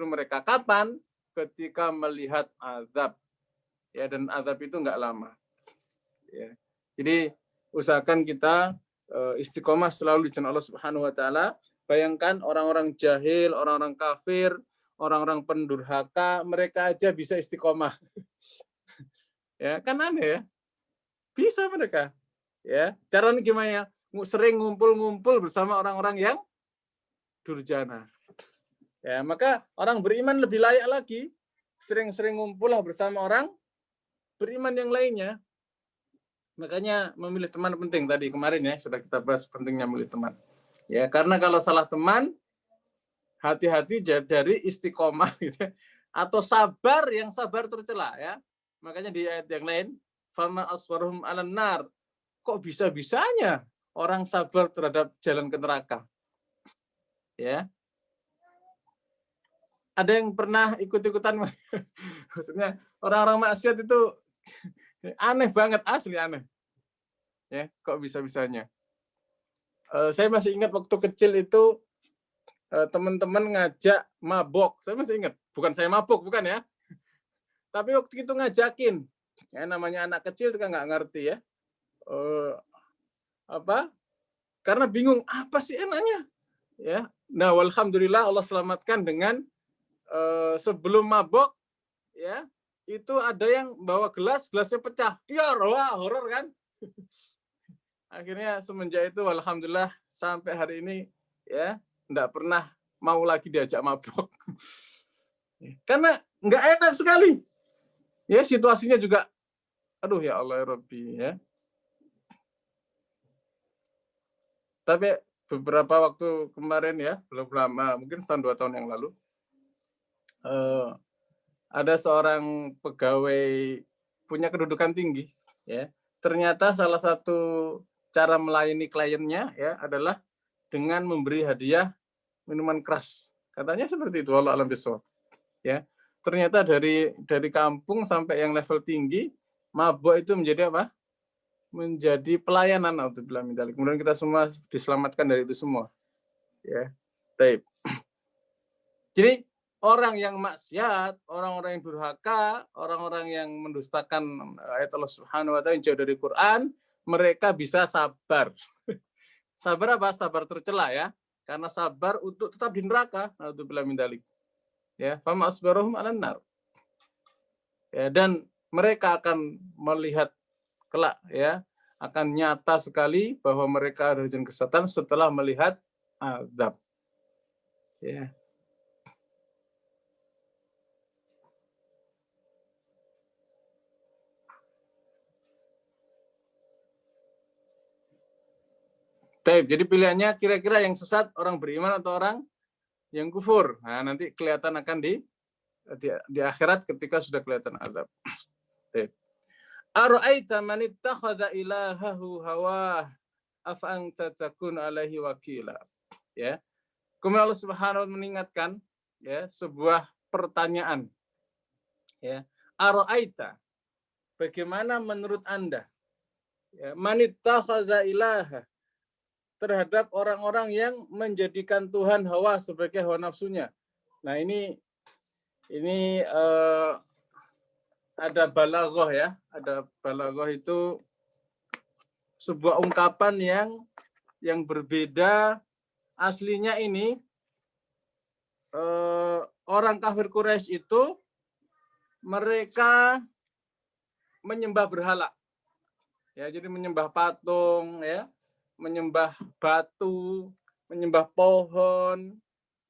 mereka. Kapan? Ketika melihat azab. Ya, dan azab itu enggak lama. Ya. Jadi usahakan kita istiqomah selalu di jalan Allah Subhanahu wa taala. Bayangkan orang-orang jahil, orang-orang kafir, orang-orang pendurhaka, mereka aja bisa istiqomah. Ya, kan aneh ya? Bisa mereka. Ya, caranya gimana? Sering ngumpul-ngumpul bersama orang-orang yang durjana. Ya, maka orang beriman lebih layak lagi sering-sering ngumpul lah bersama orang beriman yang lainnya. Makanya memilih teman penting tadi kemarin ya, sudah kita bahas pentingnya memilih teman. Ya, karena kalau salah teman, hati-hati dari istiqomah gitu, atau sabar yang sabar tercela ya. Makanya di ayat yang lain, fama aswaruhum 'alan nar. Kok bisa-bisanya orang sabar terhadap jalan ke neraka? Ya. Ada yang pernah ikut-ikutan? Maksudnya orang-orang maksiat itu aneh banget, asli aneh. Ya, kok bisa-bisanya? Saya masih ingat waktu kecil itu teman-teman ngajak mabok. Saya masih ingat, bukan saya mabok, bukan ya. Tapi waktu itu ngajakin. Ya, namanya anak kecil kan nggak ngerti ya. Karena bingung apa sih enaknya. Ya. Nah, walhamdulillah Allah selamatkan dengan sebelum mabok ya, itu ada yang bawa gelasnya pecah. Pior, wah horor kan. Akhirnya semenjak itu alhamdulillah sampai hari ini ya enggak pernah mau lagi diajak mabok. Karena enggak enak sekali. Ya, situasinya juga aduh ya Allah ya Rabbi ya. Tapi beberapa waktu kemarin ya, belum lama, mungkin setahun 2 tahun yang lalu, ada seorang pegawai punya kedudukan tinggi, ya. Ternyata salah satu cara melayani kliennya ya adalah dengan memberi hadiah minuman keras. Katanya seperti itu, wallahu a'lam bishawab. Ya. Ternyata dari kampung sampai yang level tinggi, mabuk itu menjadi apa? Menjadi pelayanan, alhamdulillah. Kemudian kita semua diselamatkan dari itu semua. Ya. Baik. Jadi orang yang maksiat, orang-orang yang durhaka, orang-orang yang mendustakan ayat Allah Subhanahu wa taala yang jauh dari Quran, mereka bisa sabar. Sabar apa? Sabar tercela ya. Karena sabar untuk tetap di neraka, naudzubillah min dzalik. Ya, fama asbaruhum 'alan nar. Ya, dan mereka akan melihat kelak ya, akan nyata sekali bahwa mereka ada di kesesatan setelah melihat azab. Ya. Taib. Jadi pilihannya kira-kira yang sesat orang beriman atau orang yang kufur. Nah, nanti kelihatan akan di akhirat ketika sudah kelihatan azab. Taib. Ara'aita man ittakhadha ilahahu hawah afa anta takun alaihi wakila. Ya. Kemudian Allah Subhanahu wa taala mengingatkan ya sebuah pertanyaan. Ya. Ara'aita, bagaimana menurut Anda? Ya, man ittakhadha ilaha, terhadap orang-orang yang menjadikan Tuhan hawa sebagai hawa nafsunya. Nah, ini ada balaghah ya, ada balaghah itu sebuah ungkapan yang berbeda. Aslinya ini orang kafir Quraisy itu mereka menyembah berhala. Ya, jadi menyembah patung ya, menyembah batu, menyembah pohon,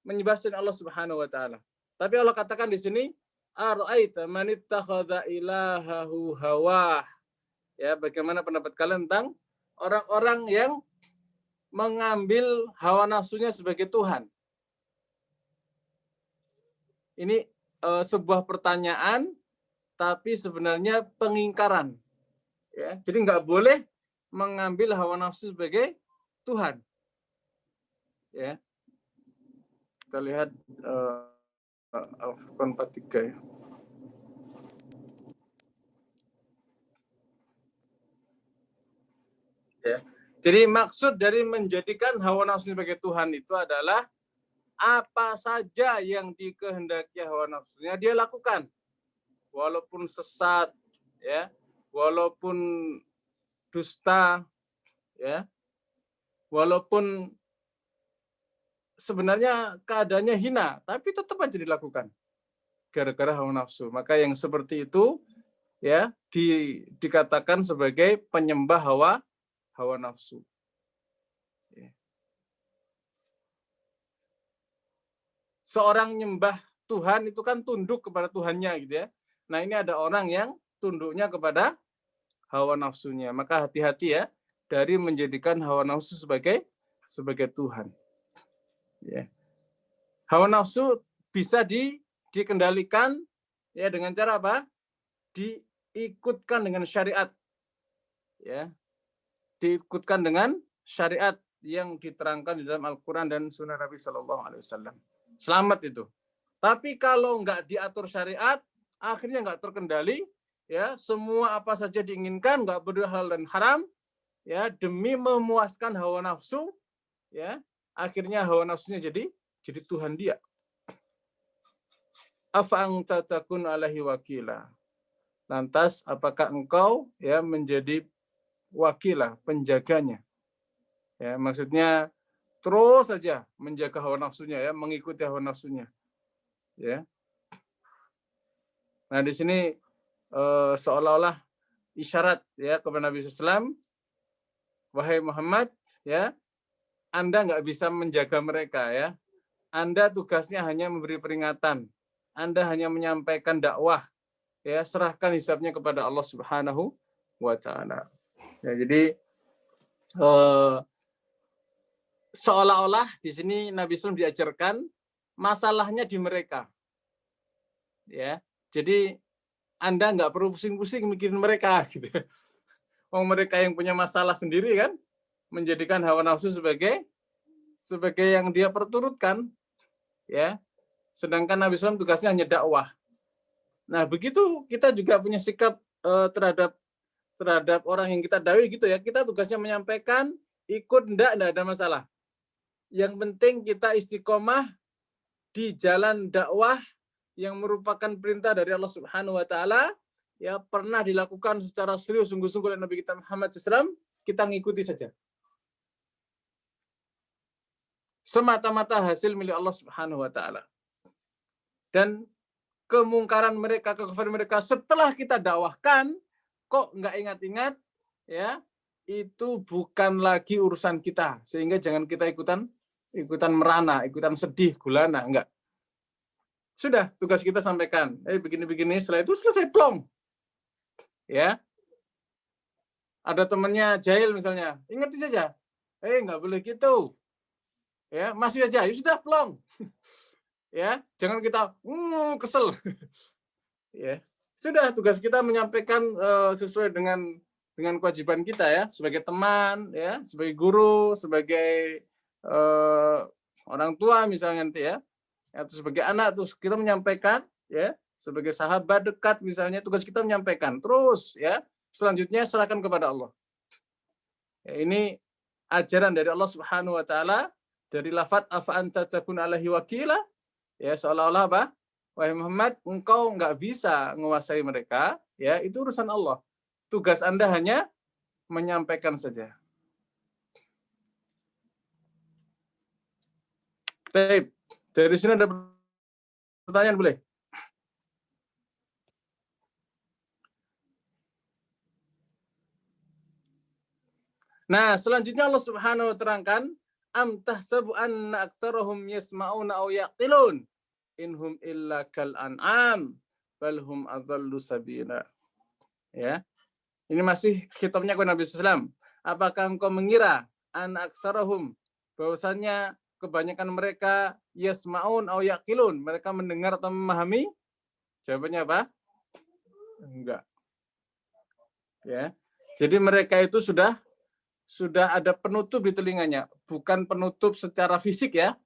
menyembah selain Allah Subhanahu wa taala. Tapi Allah katakan di sini, ara'aita man ittakhadha ilahahu hawah. Ya, bagaimana pendapat kalian tentang orang-orang yang mengambil hawa nafsunya sebagai Tuhan? Ini sebuah pertanyaan, tapi sebenarnya pengingkaran. Ya, jadi nggak boleh mengambil hawa nafsu sebagai Tuhan. Ya, kita lihat Al-Furqan 43 ya. Ya. Jadi maksud dari menjadikan hawa nafsu sebagai Tuhan itu adalah apa saja yang dikehendaki hawa nafsunya dia lakukan, walaupun sesat, ya, walaupun dusta, ya, walaupun sebenarnya keadaannya hina, tapi tetap aja dilakukan gara-gara hawa nafsu. Maka yang seperti itu, ya, dikatakan sebagai penyembah hawa nafsu. Seorang nyembah Tuhan itu kan tunduk kepada Tuhannya gitu ya. Nah, ini ada orang yang tunduknya kepada hawa nafsunya. Maka hati-hati ya dari menjadikan hawa nafsu sebagai Tuhan. Ya. Hawa nafsu bisa dikendalikan ya dengan cara apa? Diikutkan dengan syariat. Ya. Diikutkan dengan syariat yang diterangkan di dalam Al-Qur'an dan Sunnah Nabi Shallallahu alaihi wasallam. Selamat itu. Tapi kalau nggak diatur syariat, akhirnya nggak terkendali, ya semua apa saja diinginkan, nggak peduli halal dan haram, ya demi memuaskan hawa nafsu, ya akhirnya hawa nafsunya jadi Tuhan dia. Afa'ang takun alaihi wakila. Lantas apakah engkau ya menjadi wakilah, penjaganya? Ya maksudnya terus saja menjaga hawa nafsunya ya, mengikuti hawa nafsunya. Ya. Nah, di sini seolah-olah isyarat ya kepada Nabi SAW, wahai Muhammad, ya, Anda nggak bisa menjaga mereka ya. Anda tugasnya hanya memberi peringatan. Anda hanya menyampaikan dakwah. Ya, serahkan hisabnya kepada Allah Subhanahu wa taala. Ya, jadi seolah-olah di sini Nabi SAW diajarkan masalahnya di mereka. Ya, Jadi Anda nggak perlu pusing-pusing mikirin mereka gitu. Mereka yang punya masalah sendiri kan, menjadikan hawa nafsu sebagai yang dia perturutkan, ya. Sedangkan Nabi SAW tugasnya hanya dakwah. Nah, begitu kita juga punya sikap terhadap orang yang kita dakwai gitu ya. Kita tugasnya menyampaikan, ikut enggak ada masalah. Yang penting kita istiqomah di jalan dakwah yang merupakan perintah dari Allah Subhanahu wa taala, ya, pernah dilakukan secara serius sungguh-sungguh oleh Nabi kita Muhammad SAW, kita ngikuti saja. Semata-mata hasil milik Allah Subhanahu wa taala. Dan kemungkaran mereka, kekafiran mereka setelah kita dakwahkan, kok nggak ingat-ingat, ya, itu bukan lagi urusan kita. Sehingga jangan kita ikutan merana, ikutan sedih, gulana, enggak. Sudah, tugas kita sampaikan. Begini-begini, setelah itu selesai, plong. Ya. Ada temannya jahil misalnya, ingetin saja. Nggak boleh gitu. Ya, masih aja, ya sudah, plong. Ya, jangan kita kesel. Ya. Sudah, tugas kita menyampaikan sesuai dengan kewajiban kita ya, sebagai teman, ya, sebagai guru, sebagai orang tua misalnya nanti ya, atau sebagai anak terus kita menyampaikan, ya, sebagai sahabat dekat misalnya, tugas kita menyampaikan terus, ya. Selanjutnya serahkan kepada Allah. Ya, ini ajaran dari Allah Subhanahu wa taala dari lafaz afa anta takun alaihi wakila, ya, seolah-olah apa? Wahai Muhammad, engkau nggak bisa menguasai mereka, ya, itu urusan Allah. Tugas Anda hanya menyampaikan saja. Baik, dari sini ada pertanyaan boleh? Nah, selanjutnya Allah Subhanahu wa terangkan, am tahsabu anna aktsarahum yasma'una aw yaqilun inhum illa kal an'am bal hum adhallu sabila. Ya. Ini masih khitabnya kepada Nabi SAW. Apakah engkau mengira anak aktsarahum, bahwasannya kebanyakan mereka yasma'un aw yaqilun, mereka mendengar atau memahami? Jawabannya apa? Enggak. Ya. Jadi mereka itu sudah ada penutup di telinganya, bukan penutup secara fisik ya.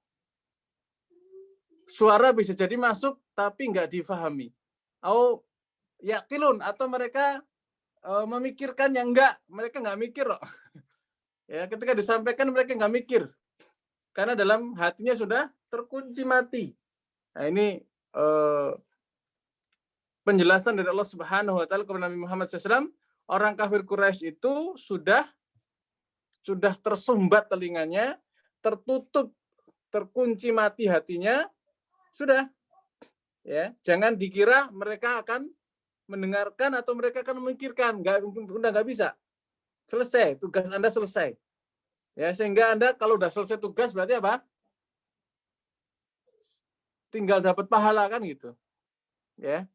Suara bisa jadi masuk tapi enggak difahami. Au yaqilun, atau mereka memikirkan yang enggak, mereka enggak mikir loh. Ya, ketika disampaikan mereka enggak mikir. Karena dalam hatinya sudah terkunci mati. Nah, ini penjelasan dari Allah Subhanahu wa taala kepada Nabi Muhammad SAW, orang kafir Quraisy itu sudah tersumbat telinganya, tertutup, terkunci mati hatinya, sudah. Ya, jangan dikira mereka akan mendengarkan atau mereka akan memikirkan, udah nggak bisa. Selesai, tugas Anda selesai. Ya, sehingga Anda kalau udah selesai tugas berarti apa? Tinggal dapat pahala kan gitu. Ya.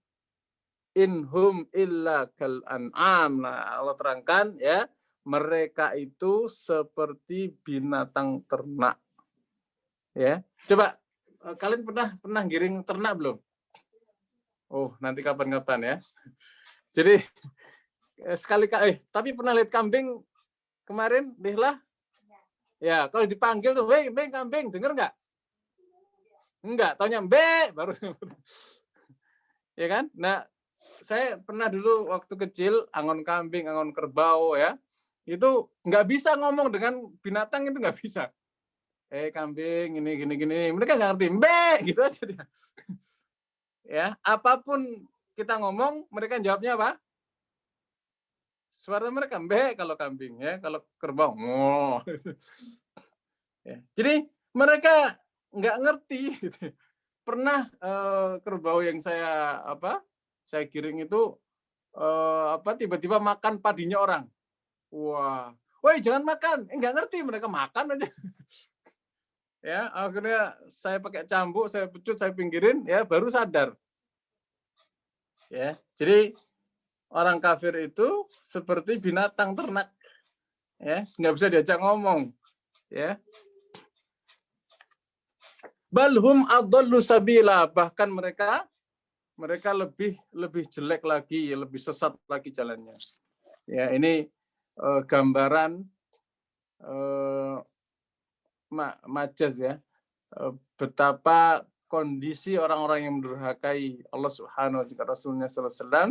Inhum illa kal an'am. Nah, Allah terangkan ya, mereka itu seperti binatang ternak. Ya. Coba kalian pernah giring ternak belum? Oh, nanti kapan-kapan ya. Jadi tapi pernah lihat kambing kemarin, Dihlah? Ya, kalau dipanggil tuh, "Wei, kambing, denger nggak?" Enggak, taunya "Mbe", baru. Ya kan? Nah, saya pernah dulu waktu kecil angon kambing, angon kerbau ya. Itu nggak bisa ngomong dengan binatang, itu nggak bisa. Kambing ini gini. Mereka nggak ngerti, "Mbe", gitu aja dia. Ya, apapun kita ngomong, mereka jawabnya apa? Suara mereka "Mbe" kalau kambing ya, kalau kerbau "Mo". Ya. Jadi mereka nggak ngerti. Pernah kerbau yang saya giring itu tiba-tiba makan padinya orang. Wah, woi jangan makan, nggak ngerti, mereka makan aja. Ya, akhirnya saya pakai cambuk, saya pecut, saya pinggirin, ya baru sadar. Ya, jadi orang kafir itu seperti binatang ternak, ya nggak bisa diajak ngomong, ya. Balhum adallu sabila, bahkan mereka mereka lebih jelek lagi, lebih sesat lagi jalannya. Ya, ini gambaran majaz ya, betapa kondisi orang-orang yang mendurhakai Allah Subhanahu wa taala Rasulnya sallallahu alaihi wasallam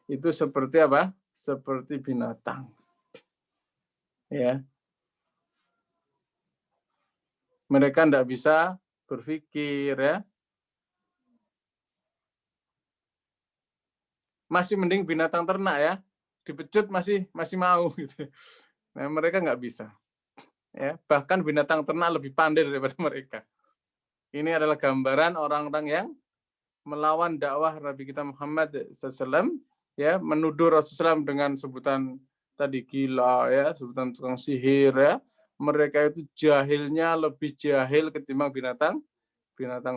itu seperti apa? Seperti binatang. Ya. Mereka tidak bisa berpikir ya. Masih mending binatang ternak ya. Dipecut masih mau gitu. Nah, mereka nggak bisa. Ya, bahkan binatang ternak lebih pandai daripada mereka. Ini adalah gambaran orang-orang yang melawan dakwah Nabi kita Muhammad SAW, ya, menuduh Rasulullah SAW dengan sebutan tadi gila, ya, sebutan tukang sihir, ya. Mereka itu jahilnya lebih jahil ketimbang binatang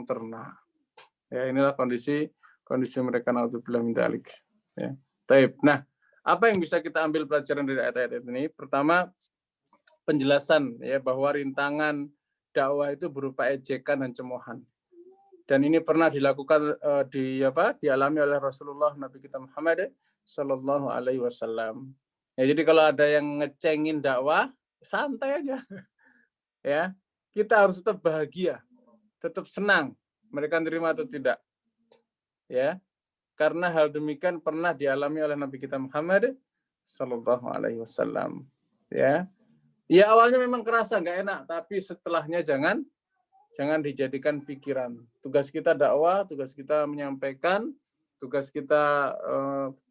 ternak. Ya, inilah kondisi mereka, naudzubillah min dzalik. Ya. Taib. Nah, apa yang bisa kita ambil pelajaran dari ayat-ayat ini? Pertama, penjelasan ya bahwa rintangan dakwah itu berupa ejekan dan cemoohan. Dan ini pernah dilakukan dialami oleh Rasulullah Nabi kita Muhammad Sallallahu Alaihi Wasallam. Ya, jadi kalau ada yang ngecengin dakwah, santai aja. Ya, kita harus tetap bahagia, tetap senang. Mereka terima atau tidak. Ya, karena hal demikian pernah dialami oleh Nabi kita Muhammad Sallallahu Alaihi Wasallam. Ya, ya awalnya memang kerasa nggak enak, tapi setelahnya jangan dijadikan pikiran. Tugas kita dakwah, tugas kita menyampaikan, tugas kita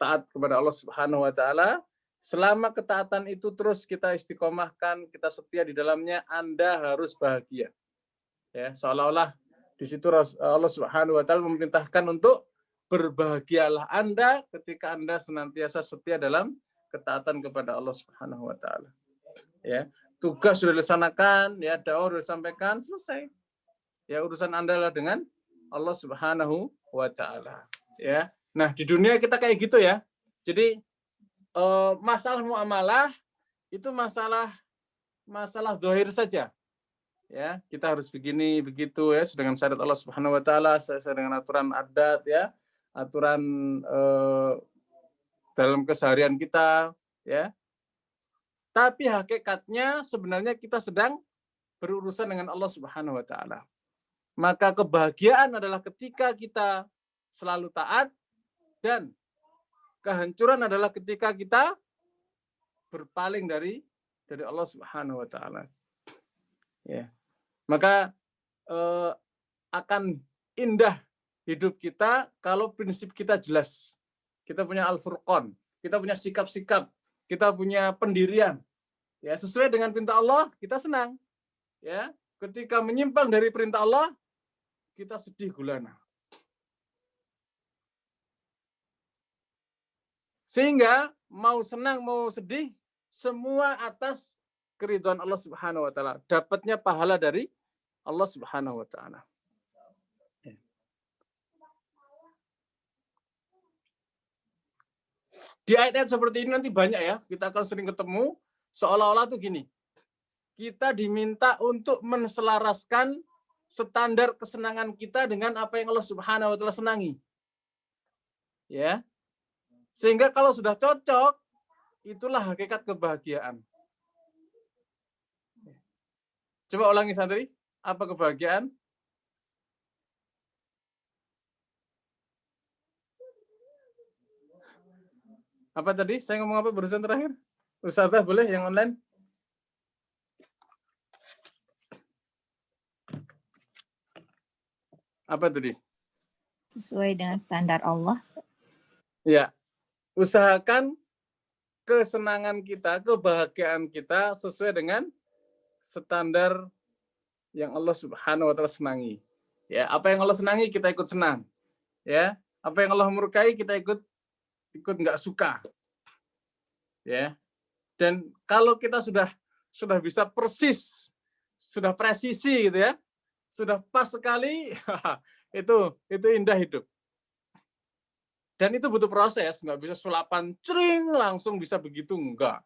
taat kepada Allah Subhanahu wa taala. Selama ketaatan itu terus kita istiqomahkan, kita setia di dalamnya, Anda harus bahagia. Ya, seolah-olah di situ Allah Subhanahu wa taala memerintahkan untuk berbahagialah Anda ketika Anda senantiasa setia dalam ketaatan kepada Allah Subhanahu wa taala. Ya, tugas sudah dilaksanakan, ya, dakwah sudah disampaikan, selesai. Ya, urusan Anda lah dengan Allah Subhanahu wa taala. Ya. Nah, di dunia kita kayak gitu ya. Jadi masalah muamalah itu masalah zahir saja. Ya, kita harus begini begitu ya, dengan syariat Allah Subhanahu wa taala, sesuai dengan aturan adat ya, aturan dalam keseharian kita ya. Tapi hakikatnya sebenarnya kita sedang berurusan dengan Allah Subhanahu wa taala. Maka kebahagiaan adalah ketika kita selalu taat, dan kehancuran adalah ketika kita berpaling dari Allah Subhanahu wa taala. Ya. Maka akan indah hidup kita kalau prinsip kita jelas. Kita punya Al-Furqan, kita punya sikap-sikap, kita punya pendirian. Ya, sesuai dengan perintah Allah, kita senang. Ya, ketika menyimpang dari perintah Allah, kita sedih gulana. Sehingga mau senang mau sedih, semua atas keridhaan Allah Subhanahu wa taala. Dapatnya pahala dari Allah Subhanahu wa taala. Di ayat-ayat seperti ini nanti banyak ya, kita akan sering ketemu, seolah-olah tuh gini. Kita diminta untuk menselaraskan standar kesenangan kita dengan apa yang Allah Subhanahu wa taala senangi. Ya. Sehingga kalau sudah cocok, itulah hakikat kebahagiaan. Coba ulangi santri, apa kebahagiaan? Apa tadi? Saya ngomong apa barusan terakhir? Ustazah boleh yang online? Apa tadi? Sesuai dengan standar Allah. Ya. Usahakan kesenangan kita, kebahagiaan kita sesuai dengan standar yang Allah Subhanahu wa taala senangi. Ya, apa yang Allah senangi kita ikut senang. Ya, apa yang Allah murkai kita ikut nggak suka. Ya. Dan kalau kita sudah bisa persis, sudah presisi gitu ya, sudah pas sekali, itu indah hidup. Dan itu butuh proses, nggak bisa sulapan cering langsung bisa begitu, enggak.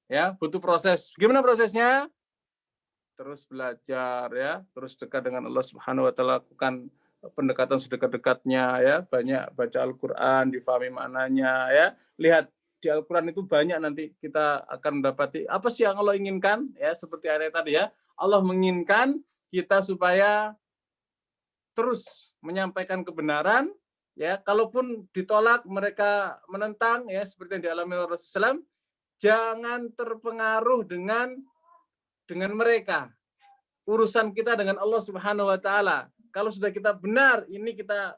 Ya, butuh proses. Gimana prosesnya? Terus belajar ya, terus dekat dengan Allah Subhanahu wa taala, lakukan pendekatan sedekat-dekatnya ya, banyak baca Al-Qur'an, difahami maknanya ya. Lihat di Al-Qur'an itu banyak, nanti kita akan mendapati apa sih yang Allah inginkan ya, seperti ayat tadi ya. Allah menginginkan kita supaya terus menyampaikan kebenaran ya, kalaupun ditolak mereka menentang ya, seperti yang dialami Rasulullah SAW, jangan terpengaruh dengan mereka. Urusan kita dengan Allah Subhanahu wa taala. Kalau sudah kita benar, ini kita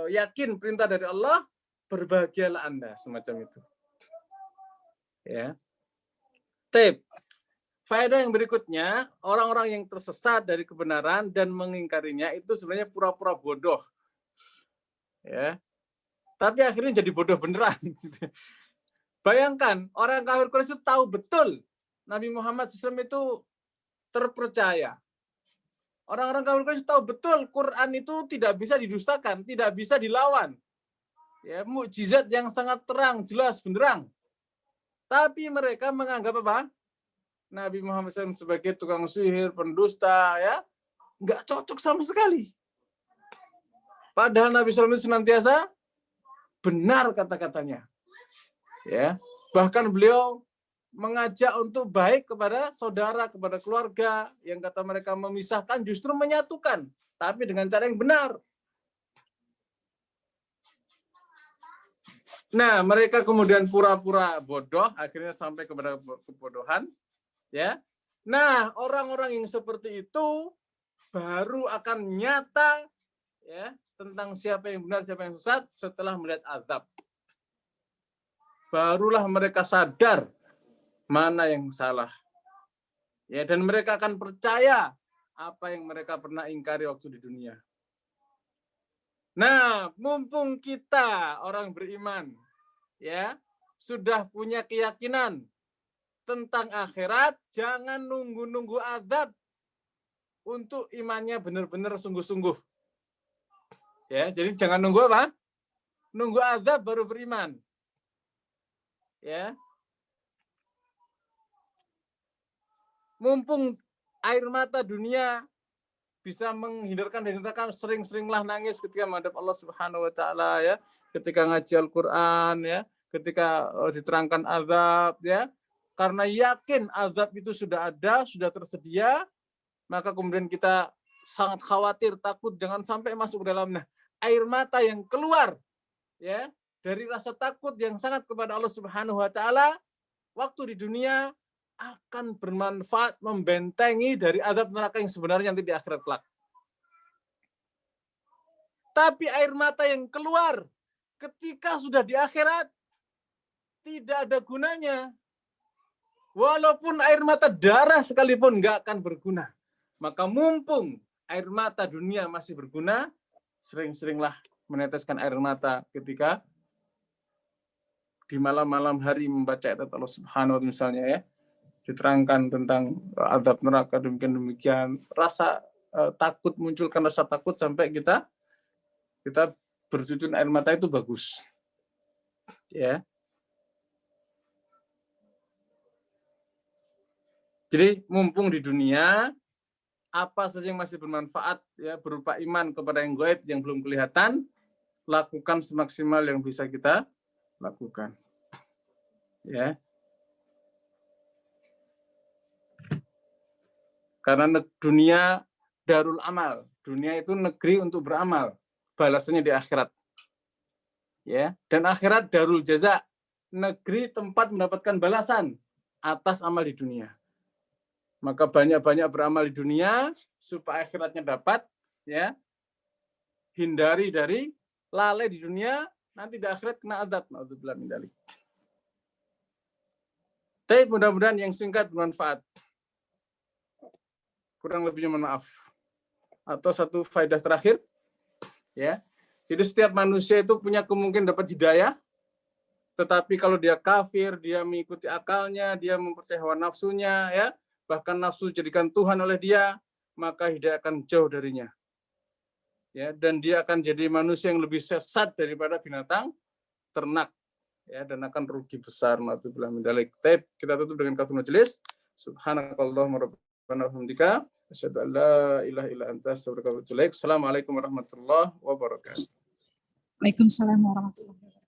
yakin perintah dari Allah, berbahagialah Anda, semacam itu. Ya. Tip. Faedah yang berikutnya, orang-orang yang tersesat dari kebenaran dan mengingkarinya itu sebenarnya pura-pura bodoh. Ya. Tapi akhirnya jadi bodoh beneran. Bayangkan, orang kafir Quraisy itu tahu betul Nabi Muhammad SAW itu terpercaya. Orang-orang kafir Quraisy tahu betul Quran itu tidak bisa didustakan, tidak bisa dilawan. Ya, mukjizat yang sangat terang, jelas, benderang. Tapi mereka menganggap apa? Nabi Muhammad SAW sebagai tukang sihir, pendusta, ya, nggak cocok sama sekali. Padahal Nabi SAW itu senantiasa benar kata-katanya. Ya, bahkan beliau mengajak untuk baik kepada saudara, kepada keluarga, yang kata mereka memisahkan justru menyatukan, tapi dengan cara yang benar. Nah, mereka kemudian pura-pura bodoh, akhirnya sampai kepada kebodohan. Ya, nah orang-orang yang seperti itu baru akan nyata ya tentang siapa yang benar, siapa yang sesat setelah melihat azab. Barulah mereka sadar mana yang salah. Ya, dan mereka akan percaya apa yang mereka pernah ingkari waktu di dunia. Nah, mumpung kita orang beriman ya sudah punya keyakinan tentang akhirat, jangan nunggu-nunggu azab untuk imannya benar-benar sungguh-sungguh. Ya, jadi jangan nunggu apa? Nunggu azab baru beriman. Ya. Mumpung air mata dunia bisa menghindarkan dari neraka, sering-seringlah nangis ketika menghadap Allah Subhanahu wa taala ya, ketika ngaji Al-Qur'an ya, ketika diterangkan azab ya. Karena yakin azab itu sudah ada, sudah tersedia, maka kemudian kita sangat khawatir, takut jangan sampai masuk ke dalam. Nah, air mata yang keluar ya dari rasa takut yang sangat kepada Allah Subhanahu wa taala waktu di dunia akan bermanfaat membentengi dari azab neraka yang sebenarnya nanti di akhirat kelak. Tapi air mata yang keluar ketika sudah di akhirat tidak ada gunanya. Walaupun air mata darah sekalipun nggak akan berguna. Maka mumpung air mata dunia masih berguna, sering-seringlah meneteskan air mata ketika di malam-malam hari membaca ayat Allah Subhanahu wa taala misalnya ya. Diterangkan tentang azab neraka demikian, rasa takut, munculkan rasa takut sampai kita bercucur air mata itu bagus. Ya. Jadi mumpung di dunia apa saja yang masih bermanfaat ya berupa iman kepada yang gaib yang belum kelihatan, lakukan semaksimal yang bisa kita lakukan. Ya. Karena dunia darul amal, dunia itu negeri untuk beramal, balasannya di akhirat. Ya, dan akhirat darul jaza, negeri tempat mendapatkan balasan atas amal di dunia. Maka banyak-banyak beramal di dunia supaya akhiratnya dapat, ya. Hindari dari lalai di dunia, nanti di akhirat kena azab. Nauzubillah min dzalik. Tapi mudah-mudahan yang singkat bermanfaat. Kurang lebihnya mohon maaf. Atau satu faedah terakhir, ya. Jadi setiap manusia itu punya kemungkinan dapat hidayah, tetapi kalau dia kafir, dia mengikuti akalnya, dia mempercayai hawa nafsunya, ya, bahkan nafsu jadikan Tuhan oleh dia, maka hidayah akan jauh darinya. Ya, dan dia akan jadi manusia yang lebih sesat daripada binatang ternak, ya, dan akan rugi besar. Nauzubillah min dzalik. Kita tutup dengan kafir majelis. Subhanakallahumma rabbana wa bihamdika Asyhadu an la ilaha illa anta astaghfiruka wa atubu ilaik. Assalamualaikum warahmatullahi wabarakatuh. Waalaikumsalam warahmatullahi wabarakatuh.